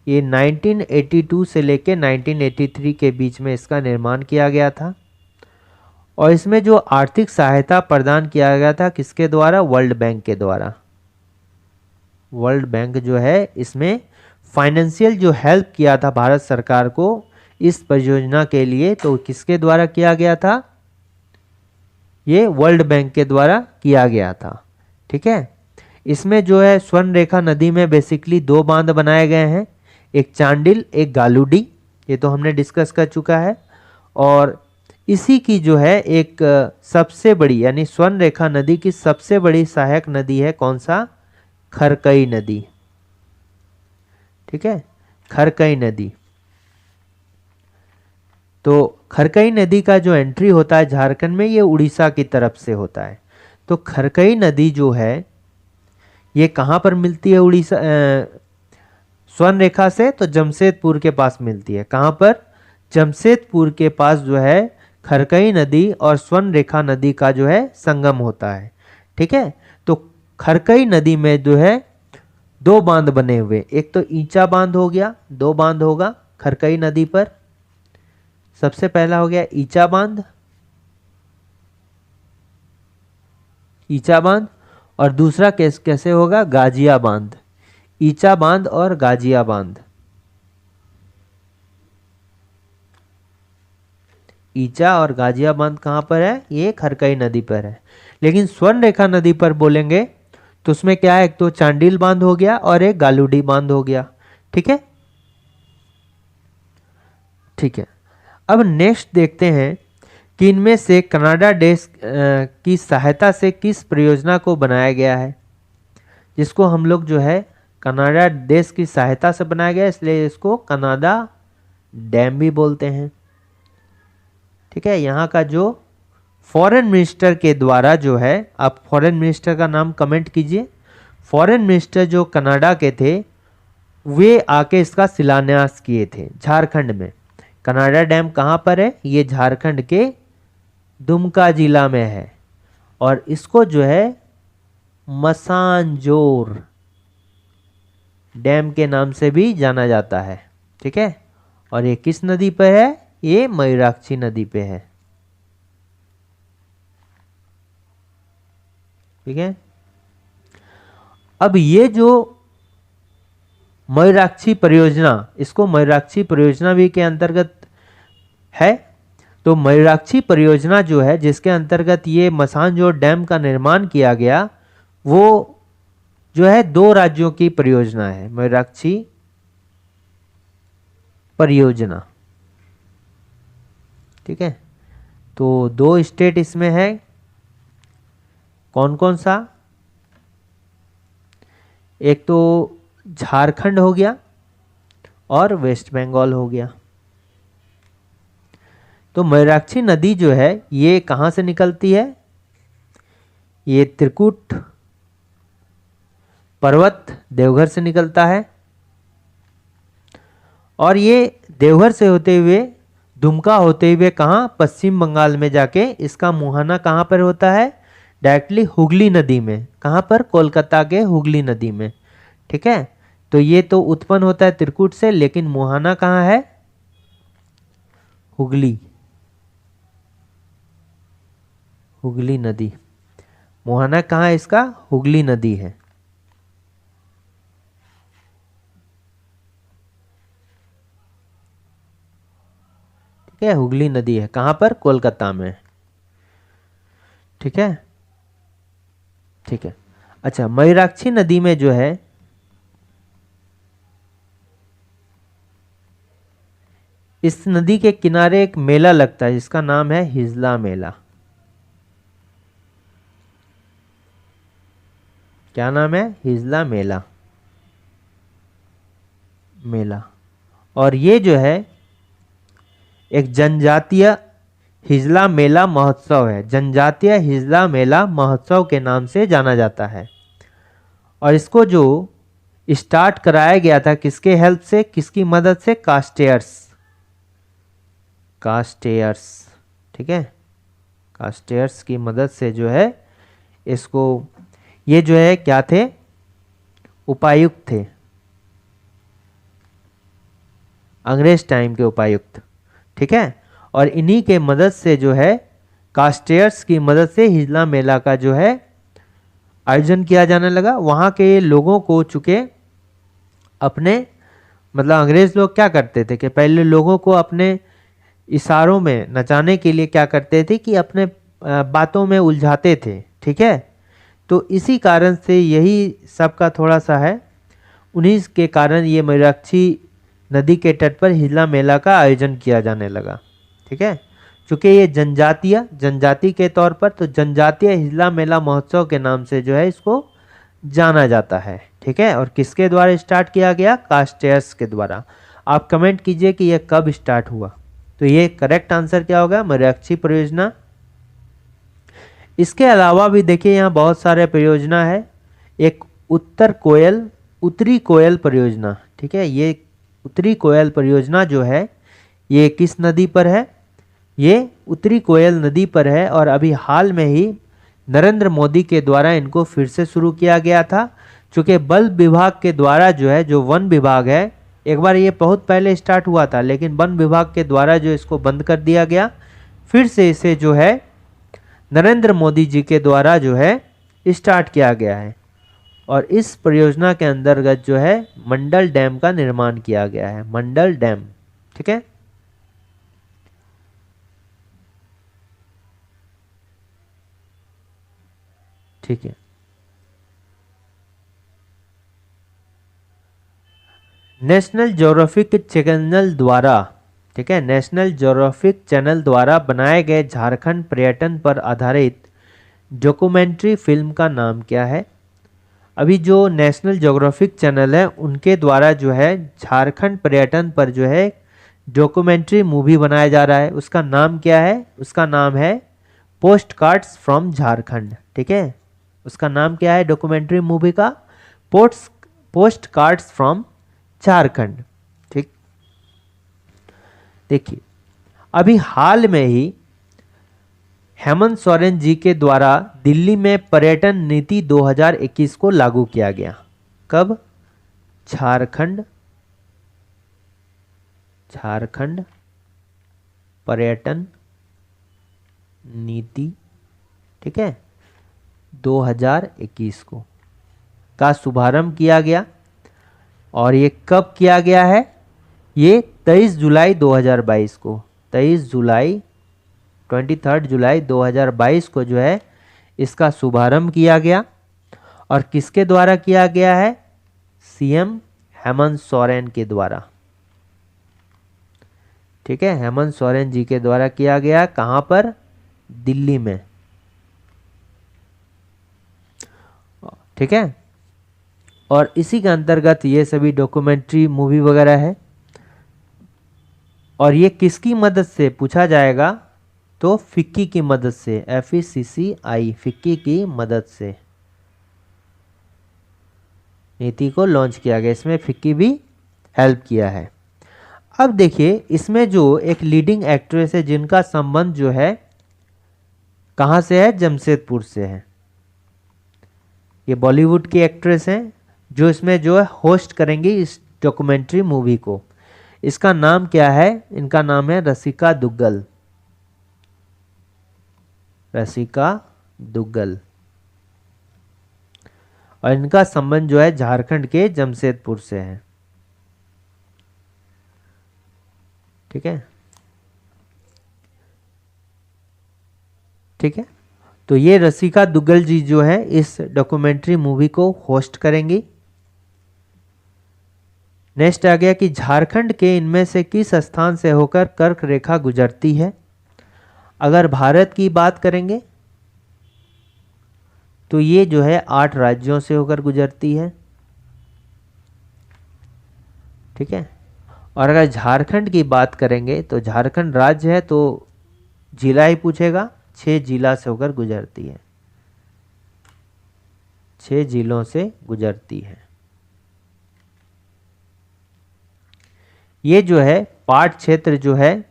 ये 1982 से लेके 1983 के बीच में इसका निर्माण किया गया था। और इसमें जो आर्थिक सहायता प्रदान किया गया था, किसके द्वारा? वर्ल्ड बैंक के द्वारा। वर्ल्ड बैंक जो है इसमें फाइनेंशियल जो हेल्प किया था भारत सरकार को इस परियोजना के लिए, तो किसके द्वारा किया गया था? ये वर्ल्ड बैंक के द्वारा किया गया था। ठीक है, इसमें जो है स्वर्ण रेखा नदी में बेसिकली दो बांध बनाए गए हैं, एक चांडिल, एक गालूडी, ये तो हमने डिस्कस कर चुका है। और इसी की जो है एक सबसे बड़ी, यानी स्वर्ण रेखा नदी की सबसे बड़ी सहायक नदी है कौन सा? खरकई नदी। ठीक है, खरकई नदी। तो खरकई नदी का जो एंट्री होता है झारखंड में, ये उड़ीसा की तरफ से होता है। तो खरकई नदी जो है ये कहाँ पर मिलती है? उड़ीसा स्वर्ण रेखा से तो जमशेदपुर के पास मिलती है। कहाँ पर? जमशेदपुर के पास जो है खरकई नदी और स्वर्ण रेखा नदी का जो है संगम होता है। ठीक है, तो खरकई नदी में जो है दो बांध बने हुए, एक तो ईचा बांध हो गया, दो बांध होगा खरकई नदी पर। सबसे पहला हो गया ईचा बांध, ईचा बांध, और दूसरा कैसे होगा? गाजिया बांध। ईचा बांध और गाजिया बांध। ईचा और गाजिया बांध कहां पर है? ये खरकई नदी पर है। लेकिन स्वर्ण रेखा नदी पर बोलेंगे तो उसमें क्या है? एक तो चांडिल बांध हो गया और एक गालूडी बांध हो गया। ठीक है, ठीक है। अब नेक्स्ट देखते हैं कि इनमें से कनाडा देश की सहायता से किस परियोजना को बनाया गया है, जिसको हम लोग जो है कनाडा देश की सहायता से बनाया गया, इसलिए इसको कनाडा डैम भी बोलते हैं। ठीक है, यहाँ का जो फॉरेन मिनिस्टर के द्वारा जो है, आप फॉरेन मिनिस्टर का नाम कमेंट कीजिए। फॉरेन मिनिस्टर जो कनाडा के थे वे आके इसका शिलान्यास किए थे झारखंड में। कनाडा डैम कहाँ पर है? ये झारखंड के दुमका जिला में है, और इसको जो है मसानजोर डैम के नाम से भी जाना जाता है। ठीक है, और ये किस नदी पर है? ये मयूराक्षी नदी पे है। ठीक है, अब ये जो मयूराक्षी परियोजना, इसको मयूराक्षी परियोजना भी के अंतर्गत है। तो मयूराक्षी परियोजना जो है, जिसके अंतर्गत ये मसानजोर डैम का निर्माण किया गया, वो जो है दो राज्यों की परियोजना है, मयूराक्षी परियोजना। ठीक है, तो दो स्टेट इसमें है, कौन कौन सा? एक तो झारखंड हो गया और वेस्ट बंगाल हो गया। तो मयूराक्षी नदी जो है ये कहाँ से निकलती है? ये त्रिकुट पर्वत देवघर से निकलता है, और ये देवघर से होते हुए दुमका होते हुए कहाँ? पश्चिम बंगाल में जाके इसका मुहाना कहाँ पर होता है? डायरेक्टली हुगली नदी में। कहाँ पर? कोलकाता के हुगली नदी में। ठीक है, तो ये तो उत्पन्न होता है त्रिकुट से, लेकिन मुहाना कहाँ है? हुगली, हुगली नदी। मुहाना कहाँ है इसका? हुगली नदी है। ठीक है, हुगली नदी है। कहाँ पर? कोलकाता में। ठीक है, ठीक है। अच्छा, मयूराक्षी नदी में जो है, इस नदी के किनारे एक मेला लगता है जिसका नाम है हिजला मेला। क्या नाम है? हिजला मेला, मेला। और ये जो है एक जनजातीय हिजला मेला महोत्सव है। जनजातीय हिजला मेला महोत्सव के नाम से जाना जाता है। और इसको जो स्टार्ट कराया गया था किसके हेल्प से, किसकी मदद से? कास्टेयर्स, कास्टेयर्स। ठीक है, कास्टेयर्स की मदद से जो है इसको, ये जो है क्या थे? उपायुक्त थे, अंग्रेज टाइम के उपायुक्त। ठीक है, और इन्हीं के मदद से जो है, कास्टेयर्स की मदद से हिजला मेला का जो है आयोजन किया जाने लगा। वहाँ के लोगों को चूंकि अपने, मतलब अंग्रेज लोग क्या करते थे कि पहले लोगों को अपने इशारों में नचाने के लिए क्या करते थे कि अपने बातों में उलझाते थे। ठीक है, तो इसी कारण से यही सबका थोड़ा सा है, उन्हीं के कारण ये मयूराक्षी नदी के तट पर हिजला मेला का आयोजन किया जाने लगा। ठीक है, चूंकि ये जनजाति के तौर पर, तो जनजातीय हिजला मेला महोत्सव के नाम से जो है इसको जाना जाता है। ठीक है, और किसके द्वारा स्टार्ट किया गया? कास्टेयर्स के द्वारा। आप कमेंट कीजिए कि यह कब स्टार्ट हुआ। तो ये करेक्ट आंसर क्या होगा? मयूराक्षी परियोजना। इसके अलावा भी देखिए यहाँ बहुत सारे परियोजना है। एक उत्तरी कोयल परियोजना। ठीक है, ये उत्तरी कोयल परियोजना जो है ये किस नदी पर है? ये उत्तरी कोयल नदी पर है। और अभी हाल में ही नरेंद्र मोदी के द्वारा इनको फिर से शुरू किया गया था। चूँकि वन विभाग के द्वारा जो है, जो वन विभाग है, एक बार ये बहुत पहले स्टार्ट हुआ था, लेकिन वन विभाग के द्वारा जो इसको बंद कर दिया गया, फिर से इसे जो है नरेंद्र मोदी जी के द्वारा जो है स्टार्ट किया गया है। और इस परियोजना के अंतर्गत जो है मंडल डैम का निर्माण किया गया है, मंडल डैम। ठीक है, ठीक है। नेशनल ज्योग्राफिक चैनल द्वारा, ठीक है, नेशनल ज्योग्राफिक चैनल द्वारा बनाए गए झारखंड पर्यटन पर आधारित डॉक्यूमेंट्री फिल्म का नाम क्या है? अभी जो नेशनल ज्योग्राफिक चैनल है उनके द्वारा जो है झारखंड पर्यटन पर जो है डॉक्यूमेंट्री मूवी बनाया जा रहा है, उसका नाम क्या है? उसका नाम है पोस्ट कार्ड्स फ्रॉम झारखंड। ठीक है, उसका नाम क्या है डॉक्यूमेंट्री मूवी का? Post cards from Jharkhand. ठीक, देखिए अभी हाल में ही हेमंत सोरेन जी के द्वारा दिल्ली में पर्यटन नीति 2021 को लागू किया गया। कब? झारखंड पर्यटन नीति, ठीक है, 2021 को का शुभारंभ किया गया। और ये कब किया गया है? ये 23 जुलाई 2022 को, 23 जुलाई 2022 को जो है इसका शुभारंभ किया गया। और किसके द्वारा किया गया है? सीएम हेमंत सोरेन के द्वारा। ठीक है, हेमंत सोरेन जी के द्वारा किया गया। कहां पर? दिल्ली में। ठीक है, और इसी के अंतर्गत ये सभी डॉक्यूमेंट्री मूवी वगैरह है। और ये किसकी मदद से पूछा जाएगा? तो फिक्की की मदद से, FECCI, फिक्की की मदद से नीति को लॉन्च किया गया। इसमें फिक्की भी हेल्प किया है। अब देखिए इसमें जो एक लीडिंग एक्ट्रेस है जिनका संबंध जो है कहाँ से है? जमशेदपुर से है। ये बॉलीवुड की एक्ट्रेस हैं जो इसमें जो है होस्ट करेंगी इस डॉक्यूमेंट्री मूवी को। इसका नाम क्या है? इनका नाम है रसिका दुग्गल। रसिका दुग्गल। और इनका संबंध जो है झारखंड के जमशेदपुर से है। ठीक है, ठीक है। तो ये रसिका दुग्गल जी जो है इस डॉक्यूमेंट्री मूवी को होस्ट करेंगी। नेक्स्ट आ गया कि झारखंड के इनमें से किस स्थान से होकर कर्क रेखा गुजरती है? अगर भारत की बात करेंगे तो ये जो है 8 राज्यों से होकर गुजरती है। ठीक है। और अगर झारखंड की बात करेंगे तो झारखंड राज्य है तो जिला ही पूछेगा, 6 जिला से होकर गुजरती है। 6 जिलों से गुजरती है। ये जो है पाट क्षेत्र जो है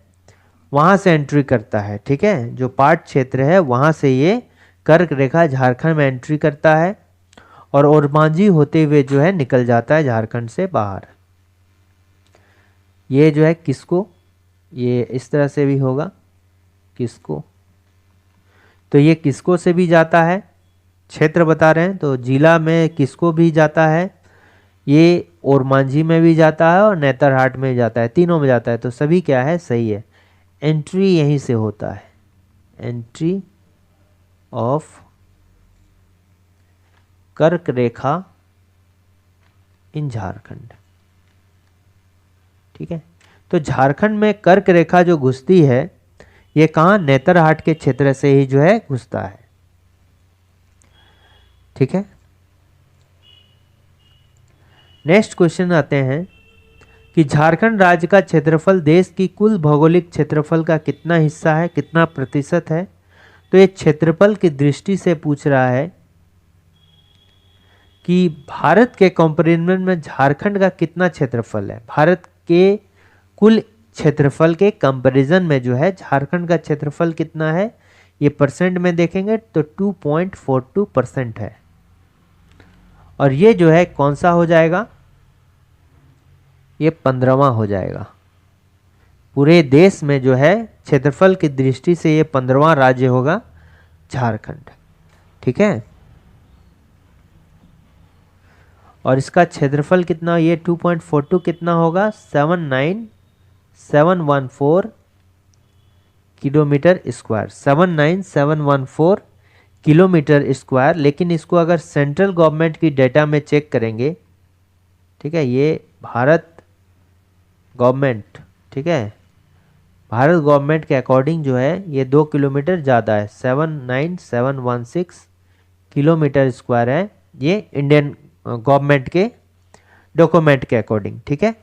वहां से एंट्री करता है। ठीक है, जो पाट क्षेत्र है वहां से ये कर्क रेखा झारखंड में एंट्री करता है और ओरमांझी होते हुए जो है निकल जाता है झारखंड से बाहर। ये जो है किसको, ये इस तरह से भी होगा किसको, तो ये किसको से भी जाता है, क्षेत्र बता रहे हैं तो जिला में किसको भी जाता है, ये ओरमांझी में भी जाता है और नेतरहाट में जाता है, तीनों में जाता है। तो सभी क्या है, सही है। एंट्री यहीं से होता है, एंट्री ऑफ कर्क रेखा इन झारखंड। ठीक है, तो झारखंड में कर्क रेखा जो घुसती है ये कहाँ, नेतरहाट के क्षेत्र से ही जो है घुसता है। ठीक है, नेक्स्ट क्वेश्चन आते हैं कि झारखंड राज्य का क्षेत्रफल देश की कुल भौगोलिक क्षेत्रफल का कितना हिस्सा है, कितना प्रतिशत है? तो ये क्षेत्रफल की दृष्टि से पूछ रहा है कि भारत के कंपैरिजन में झारखंड का कितना क्षेत्रफल है। भारत के कुल क्षेत्रफल के कंपैरिजन में जो है झारखंड का क्षेत्रफल कितना है, ये परसेंट में देखेंगे तो 2.42% है। और ये जो है कौन सा हो जाएगा, ये 15वां हो जाएगा। पूरे देश में जो है क्षेत्रफल की दृष्टि से ये 15वां राज्य होगा झारखंड। ठीक है, और इसका क्षेत्रफल कितना, ये 2.42 कितना होगा, 79714 किलोमीटर स्क्वायर, 79714 किलोमीटर स्क्वायर। लेकिन इसको अगर सेंट्रल गवर्नमेंट की डेटा में चेक करेंगे, ठीक है, ये भारत गवर्नमेंट, ठीक है, भारत गवर्नमेंट के अकॉर्डिंग जो है ये 2 किलोमीटर ज़्यादा है, 79716 किलोमीटर स्क्वायर है ये इंडियन गवर्नमेंट के डॉक्यूमेंट के अकॉर्डिंग। ठीक है,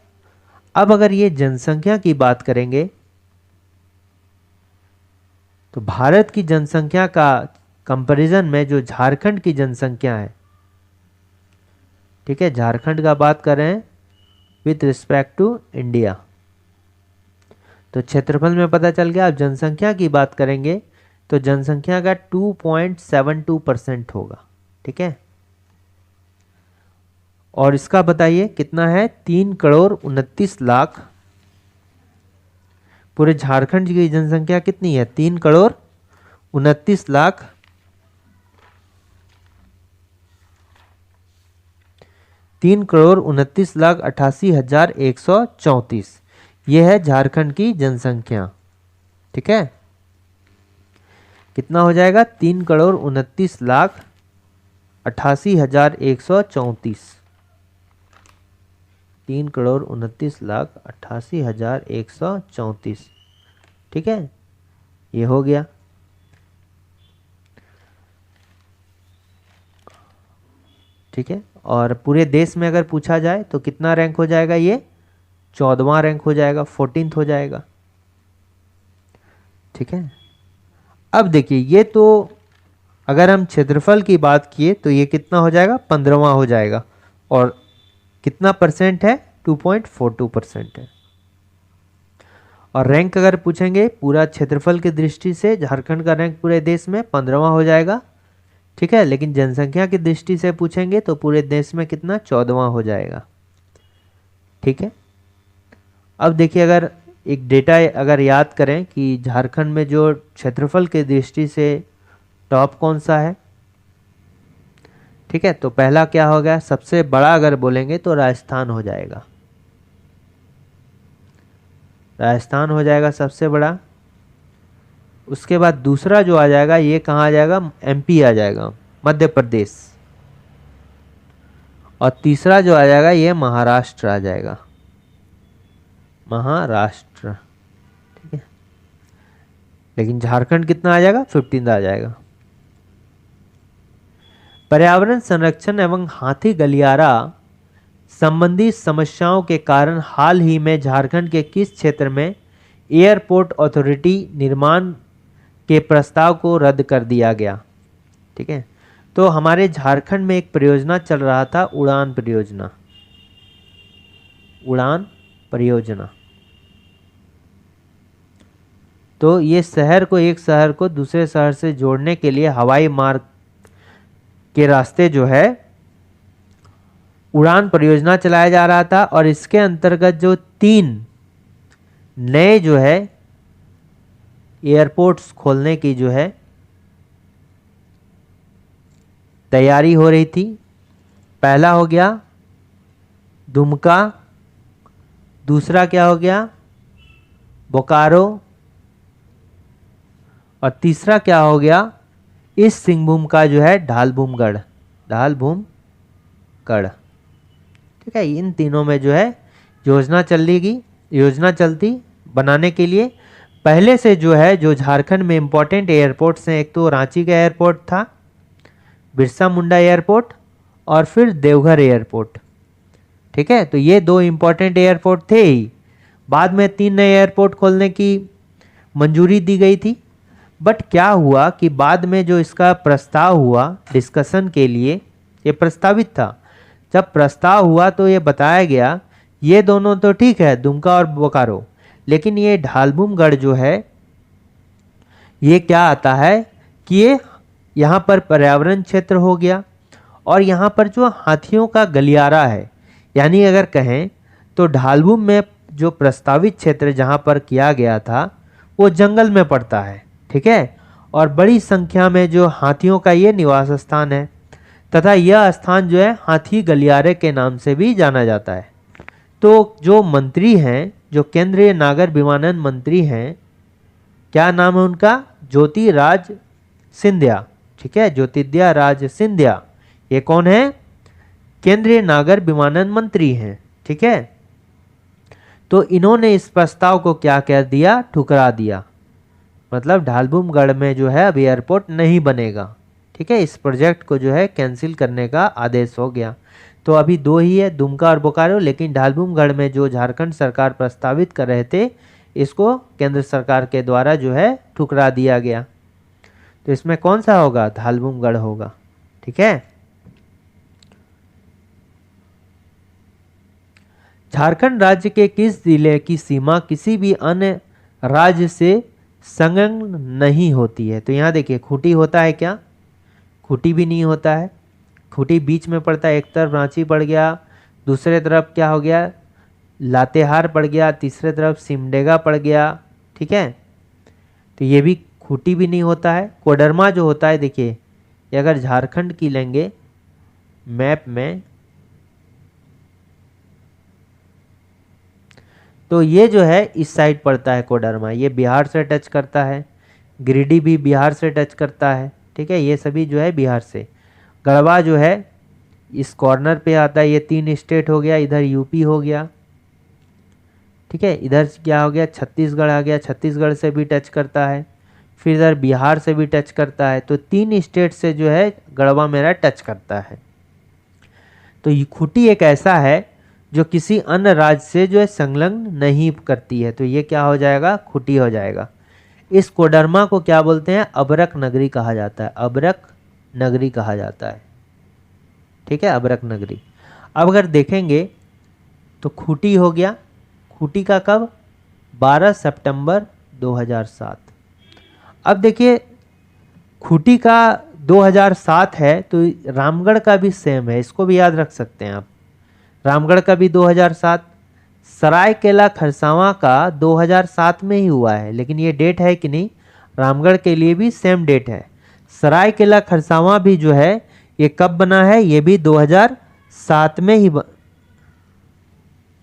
अब अगर ये जनसंख्या की बात करेंगे तो भारत की जनसंख्या का कंपैरिजन में जो झारखंड की जनसंख्या है, ठीक है, झारखंड का बात कर रहे हैं विथ रिस्पेक्ट टू इंडिया, तो क्षेत्रफल में पता चल गया। अब जनसंख्या की बात करेंगे तो जनसंख्या का 2.72% होगा। ठीक है, और इसका बताइए कितना है, 3,29,00,000। पूरे झारखंड की जनसंख्या कितनी है, 3,29,00,000। 3,29,88,134 यह है झारखंड की जनसंख्या। ठीक है, कितना हो जाएगा, 3,29,88,134, 3,29,88,134। ठीक है, ये हो गया। ठीक है, और पूरे देश में अगर पूछा जाए तो कितना रैंक हो जाएगा, ये 14वां रैंक हो जाएगा, 14th हो जाएगा। ठीक है, अब देखिए ये तो अगर हम क्षेत्रफल की बात किए तो ये कितना हो जाएगा, 15वां हो जाएगा। और कितना परसेंट है, 2.42% है। और रैंक अगर पूछेंगे पूरा क्षेत्रफल की दृष्टि से झारखंड का रैंक पूरे देश में 15वां हो जाएगा। ठीक है, लेकिन जनसंख्या की दृष्टि से पूछेंगे तो पूरे देश में कितना, 14वां हो जाएगा। ठीक है, अब देखिए अगर एक डेटा अगर याद करें कि झारखंड में जो क्षेत्रफल की दृष्टि से टॉप कौन सा है। ठीक है, तो पहला क्या हो गया, सबसे बड़ा अगर बोलेंगे तो राजस्थान हो जाएगा, राजस्थान हो जाएगा सबसे बड़ा। उसके बाद दूसरा जो आ जाएगा ये कहाँ आ जाएगा, एमपी आ जाएगा, मध्य प्रदेश। और तीसरा जो आ जाएगा ये महाराष्ट्र आ जाएगा, महाराष्ट्र। ठीक है, लेकिन झारखंड कितना आ जाएगा, 15 आ जाएगा। पर्यावरण संरक्षण एवं हाथी गलियारा संबंधी समस्याओं के कारण हाल ही में झारखंड के किस क्षेत्र में एयरपोर्ट अथॉरिटी निर्माण के प्रस्ताव को रद्द कर दिया गया। ठीक है, तो हमारे झारखंड में एक परियोजना चल रहा था, उड़ान परियोजना, उड़ान परियोजना। तो ये शहर को, एक शहर को दूसरे शहर से जोड़ने के लिए हवाई मार्ग के रास्ते जो है उड़ान परियोजना चलाया जा रहा था। और इसके अंतर्गत जो 3 नए जो है एयरपोर्ट्स खोलने की जो है तैयारी हो रही थी। पहला हो गया दुमका, दूसरा क्या हो गया बोकारो, और तीसरा क्या हो गया ईस्ट सिंहभूम का जो है ढालभूमगढ़, ढालभूमगढ़। ठीक है, इन तीनों में जो है योजना चलती बनाने के लिए। पहले से जो है जो झारखंड में इंपॉर्टेंट एयरपोर्ट्स हैं, एक तो रांची का एयरपोर्ट था, बिरसा मुंडा एयरपोर्ट, और फिर देवघर एयरपोर्ट। ठीक है, तो ये 2 इंपॉर्टेंट एयरपोर्ट थे ही। बाद में 3 नए एयरपोर्ट खोलने की मंजूरी दी गई थी। बट क्या हुआ कि बाद में जो इसका प्रस्ताव हुआ डिस्कशन के लिए, ये प्रस्तावित था, जब प्रस्ताव हुआ तो ये बताया गया ये दोनों तो ठीक है दुमका और बोकारो, लेकिन ये ढालभूमगढ़ जो है ये क्या आता है कि ये यहाँ पर पर्यावरण क्षेत्र हो गया, और यहाँ पर जो हाथियों का गलियारा है, यानी अगर कहें तो ढालभूम में जो प्रस्तावित क्षेत्र जहाँ पर किया गया था वो जंगल में पड़ता है। ठीक है, और बड़ी संख्या में जो हाथियों का ये निवास स्थान है, तथा यह स्थान जो है हाथी गलियारे के नाम से भी जाना जाता है। तो जो मंत्री हैं, जो केंद्रीय नागर विमानन मंत्री हैं, क्या नाम है उनका, ज्योतिराज सिंधिया। ठीक है, ज्योतिराज सिंधिया, ये कौन है, केंद्रीय नागर विमानन मंत्री हैं। ठीक है, तो इन्होंने इस प्रस्ताव को क्या कर दिया, ठुकरा दिया, मतलब ढालभूमगढ़ में जो है अब एयरपोर्ट नहीं बनेगा। ठीक है, इस प्रोजेक्ट को जो है कैंसिल करने का आदेश हो गया। तो अभी 2 ही है, दुमका और बोकारो, लेकिन ढालभूमगढ़ में जो झारखंड सरकार प्रस्तावित कर रहे थे इसको केंद्र सरकार के द्वारा जो है ठुकरा दिया गया। तो इसमें कौन सा होगा, ढालभूमगढ़ होगा। ठीक है, झारखंड राज्य के किस जिले की सीमा किसी भी अन्य राज्य से संलग्न नहीं होती है। तो यहाँ देखिए खूंटी होता है क्या, खूंटी भी नहीं होता है, खूंटी बीच में पड़ता है, एक तरफ रांची पड़ गया, दूसरे तरफ क्या हो गया लातेहार पड़ गया, तीसरे तरफ सिमडेगा पड़ गया। ठीक है, तो ये भी खूंटी भी नहीं होता है। कोडरमा जो होता है, देखिए ये अगर झारखंड की लेंगे मैप में तो ये जो है इस साइड पड़ता है कोडरमा, ये बिहार से टच करता है, गिरिडीह भी बिहार से टच करता है। ठीक है, ये सभी जो है बिहार से। गढ़वा जो है इस कॉर्नर पे आता है, ये 3 स्टेट हो गया, इधर यूपी हो गया। ठीक है, इधर क्या हो गया छत्तीसगढ़ आ गया, छत्तीसगढ़ से भी टच करता है, फिर इधर बिहार से भी टच करता है। तो 3 स्टेट से जो है गढ़वा मेरा टच करता है। तो ये खूंटी एक ऐसा है जो किसी अन्य राज्य से जो है संलग्न नहीं करती है, तो ये क्या हो जाएगा, खूंटी हो जाएगा। इस कोडरमा को क्या बोलते हैं, अबरक नगरी कहा जाता है, अबरक नगरी कहा जाता है। ठीक है, अबरक नगरी। अब अगर देखेंगे तो खूंटी हो गया, खूंटी का कब, 12 सितंबर 2007। अब देखिए खूंटी का 2007 है तो रामगढ़ का भी सेम है, इसको भी याद रख सकते हैं आप। रामगढ़ का भी 2007, सरायकेला खरसावां का 2007 में ही हुआ है, लेकिन ये डेट है कि नहीं, रामगढ़ के लिए भी सेम डेट है। सरायकेला खरसावां भी जो है ये कब बना है, ये भी 2007 में ही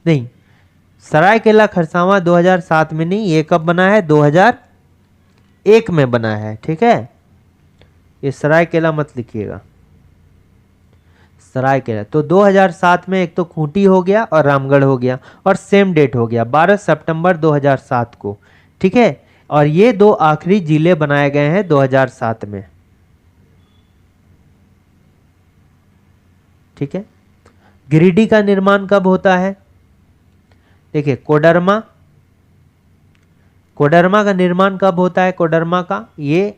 नहीं, सरायकेला खरसावां 2007 में नहीं, ये कब बना है, 2001 में बना है। ठीक है, ये सरायकेला मत लिखिएगा, सरायकेला। तो 2007 में एक तो खूंटी हो गया और रामगढ़ हो गया, और सेम डेट हो गया 12 सितंबर 2007 को। ठीक है, और ये दो आखिरी जिले बनाए गए हैं 2007 में। ठीक है, गिरिडीह का निर्माण कब होता है, देखिए कोडरमा, कोडरमा का निर्माण कब होता है, कोडरमा का ये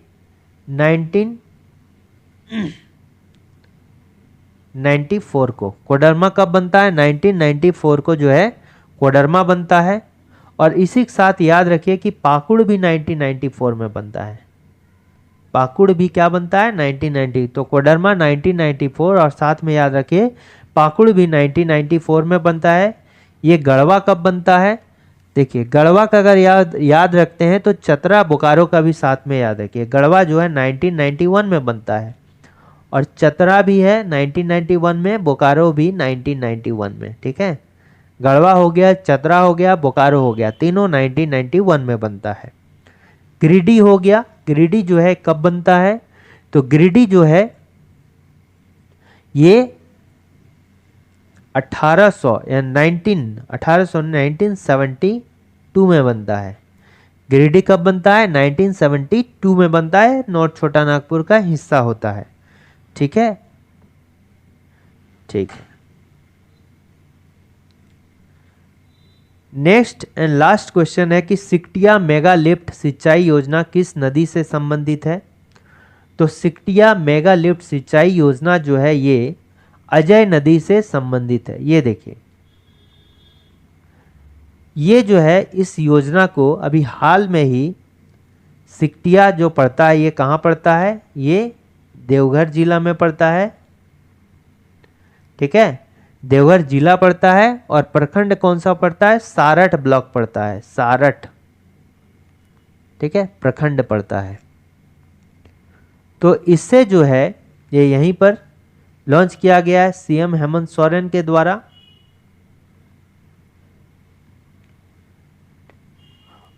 1994 को, कोडरमा कब बनता है, 1994 को जो है कोडरमा बनता है। और इसी के साथ याद रखिए कि पाकुड़ भी 1994 में बनता है, पाकुड़ भी क्या बनता है 1990, तो कोडरमा 1994 और साथ में याद रखिए पाकुड़ भी 1994 में बनता है। ये गढ़वा कब बनता है, देखिए गढ़वा का अगर याद रखते हैं तो चतरा बोकारो का भी साथ में याद रखिए। गढ़वा जो है 1991 में बनता है और चतरा भी है 1991 में, बोकारो भी 1991 में। ठीक है, गढ़वा हो गया, चतरा हो गया, बोकारो हो गया, तीनों 1991 में बनता है। गिरिडीह हो गया, गिरिडीह जो है कब बनता है, तो गिरिडीह जो है ये 1972 में बनता है। गिरिडीह कब बनता है, 1972 में बनता है, नॉर्थ छोटा नागपुर का हिस्सा होता है। ठीक है, ठीक है। नेक्स्ट एंड लास्ट क्वेश्चन है कि सिकटिया मेगा लिफ्ट सिंचाई योजना किस नदी से संबंधित है, तो सिकटिया मेगा लिफ्ट सिंचाई योजना जो है ये अजय नदी से संबंधित है। ये देखिए, ये जो है इस योजना को अभी हाल में ही सिकटिया जो पड़ता है, ये कहाँ पड़ता है, ये देवघर जिला में पड़ता है। ठीक है, देवघर जिला पड़ता है और प्रखंड कौन सा पड़ता है, सारठ ब्लॉक पड़ता है, सारठ। ठीक है, प्रखंड पड़ता है। तो इससे जो है ये यहीं पर लॉन्च किया गया है सीएम हेमंत सोरेन के द्वारा।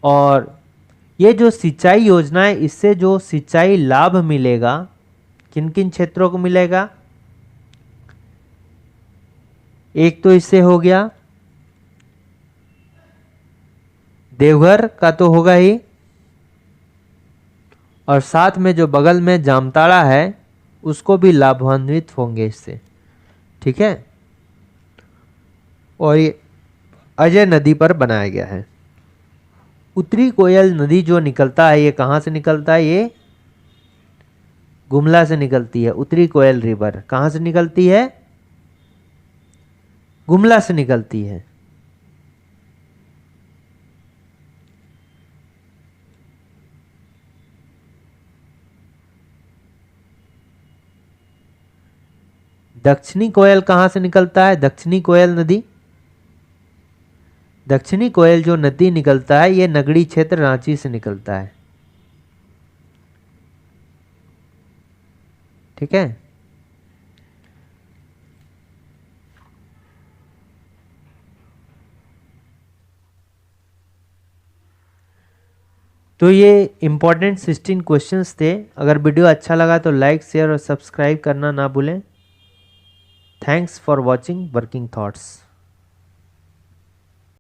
और ये जो सिंचाई योजना है, इससे जो सिंचाई लाभ मिलेगा, किन किन क्षेत्रों को मिलेगा, एक तो इससे हो गया देवघर का तो होगा ही, और साथ में जो बगल में जामताड़ा है उसको भी लाभान्वित होंगे इससे। ठीक है, और ये अजय नदी पर बनाया गया है। उत्तरी कोयल नदी जो निकलता है, ये कहाँ से निकलता है, ये गुमला से निकलती है। उत्तरी कोयल रिवर कहाँ से निकलती है, गुमला से निकलती है। दक्षिणी कोयल कहाँ से निकलता है, दक्षिणी कोयल नदी, दक्षिणी कोयल जो नदी निकलता है ये नगड़ी क्षेत्र रांची से निकलता है। ठीक है, तो ये इंपॉर्टेंट 16 क्वेश्चंस थे। अगर वीडियो अच्छा लगा तो लाइक, शेयर और सब्सक्राइब करना ना भूलें। Thanks for watching working thoughts.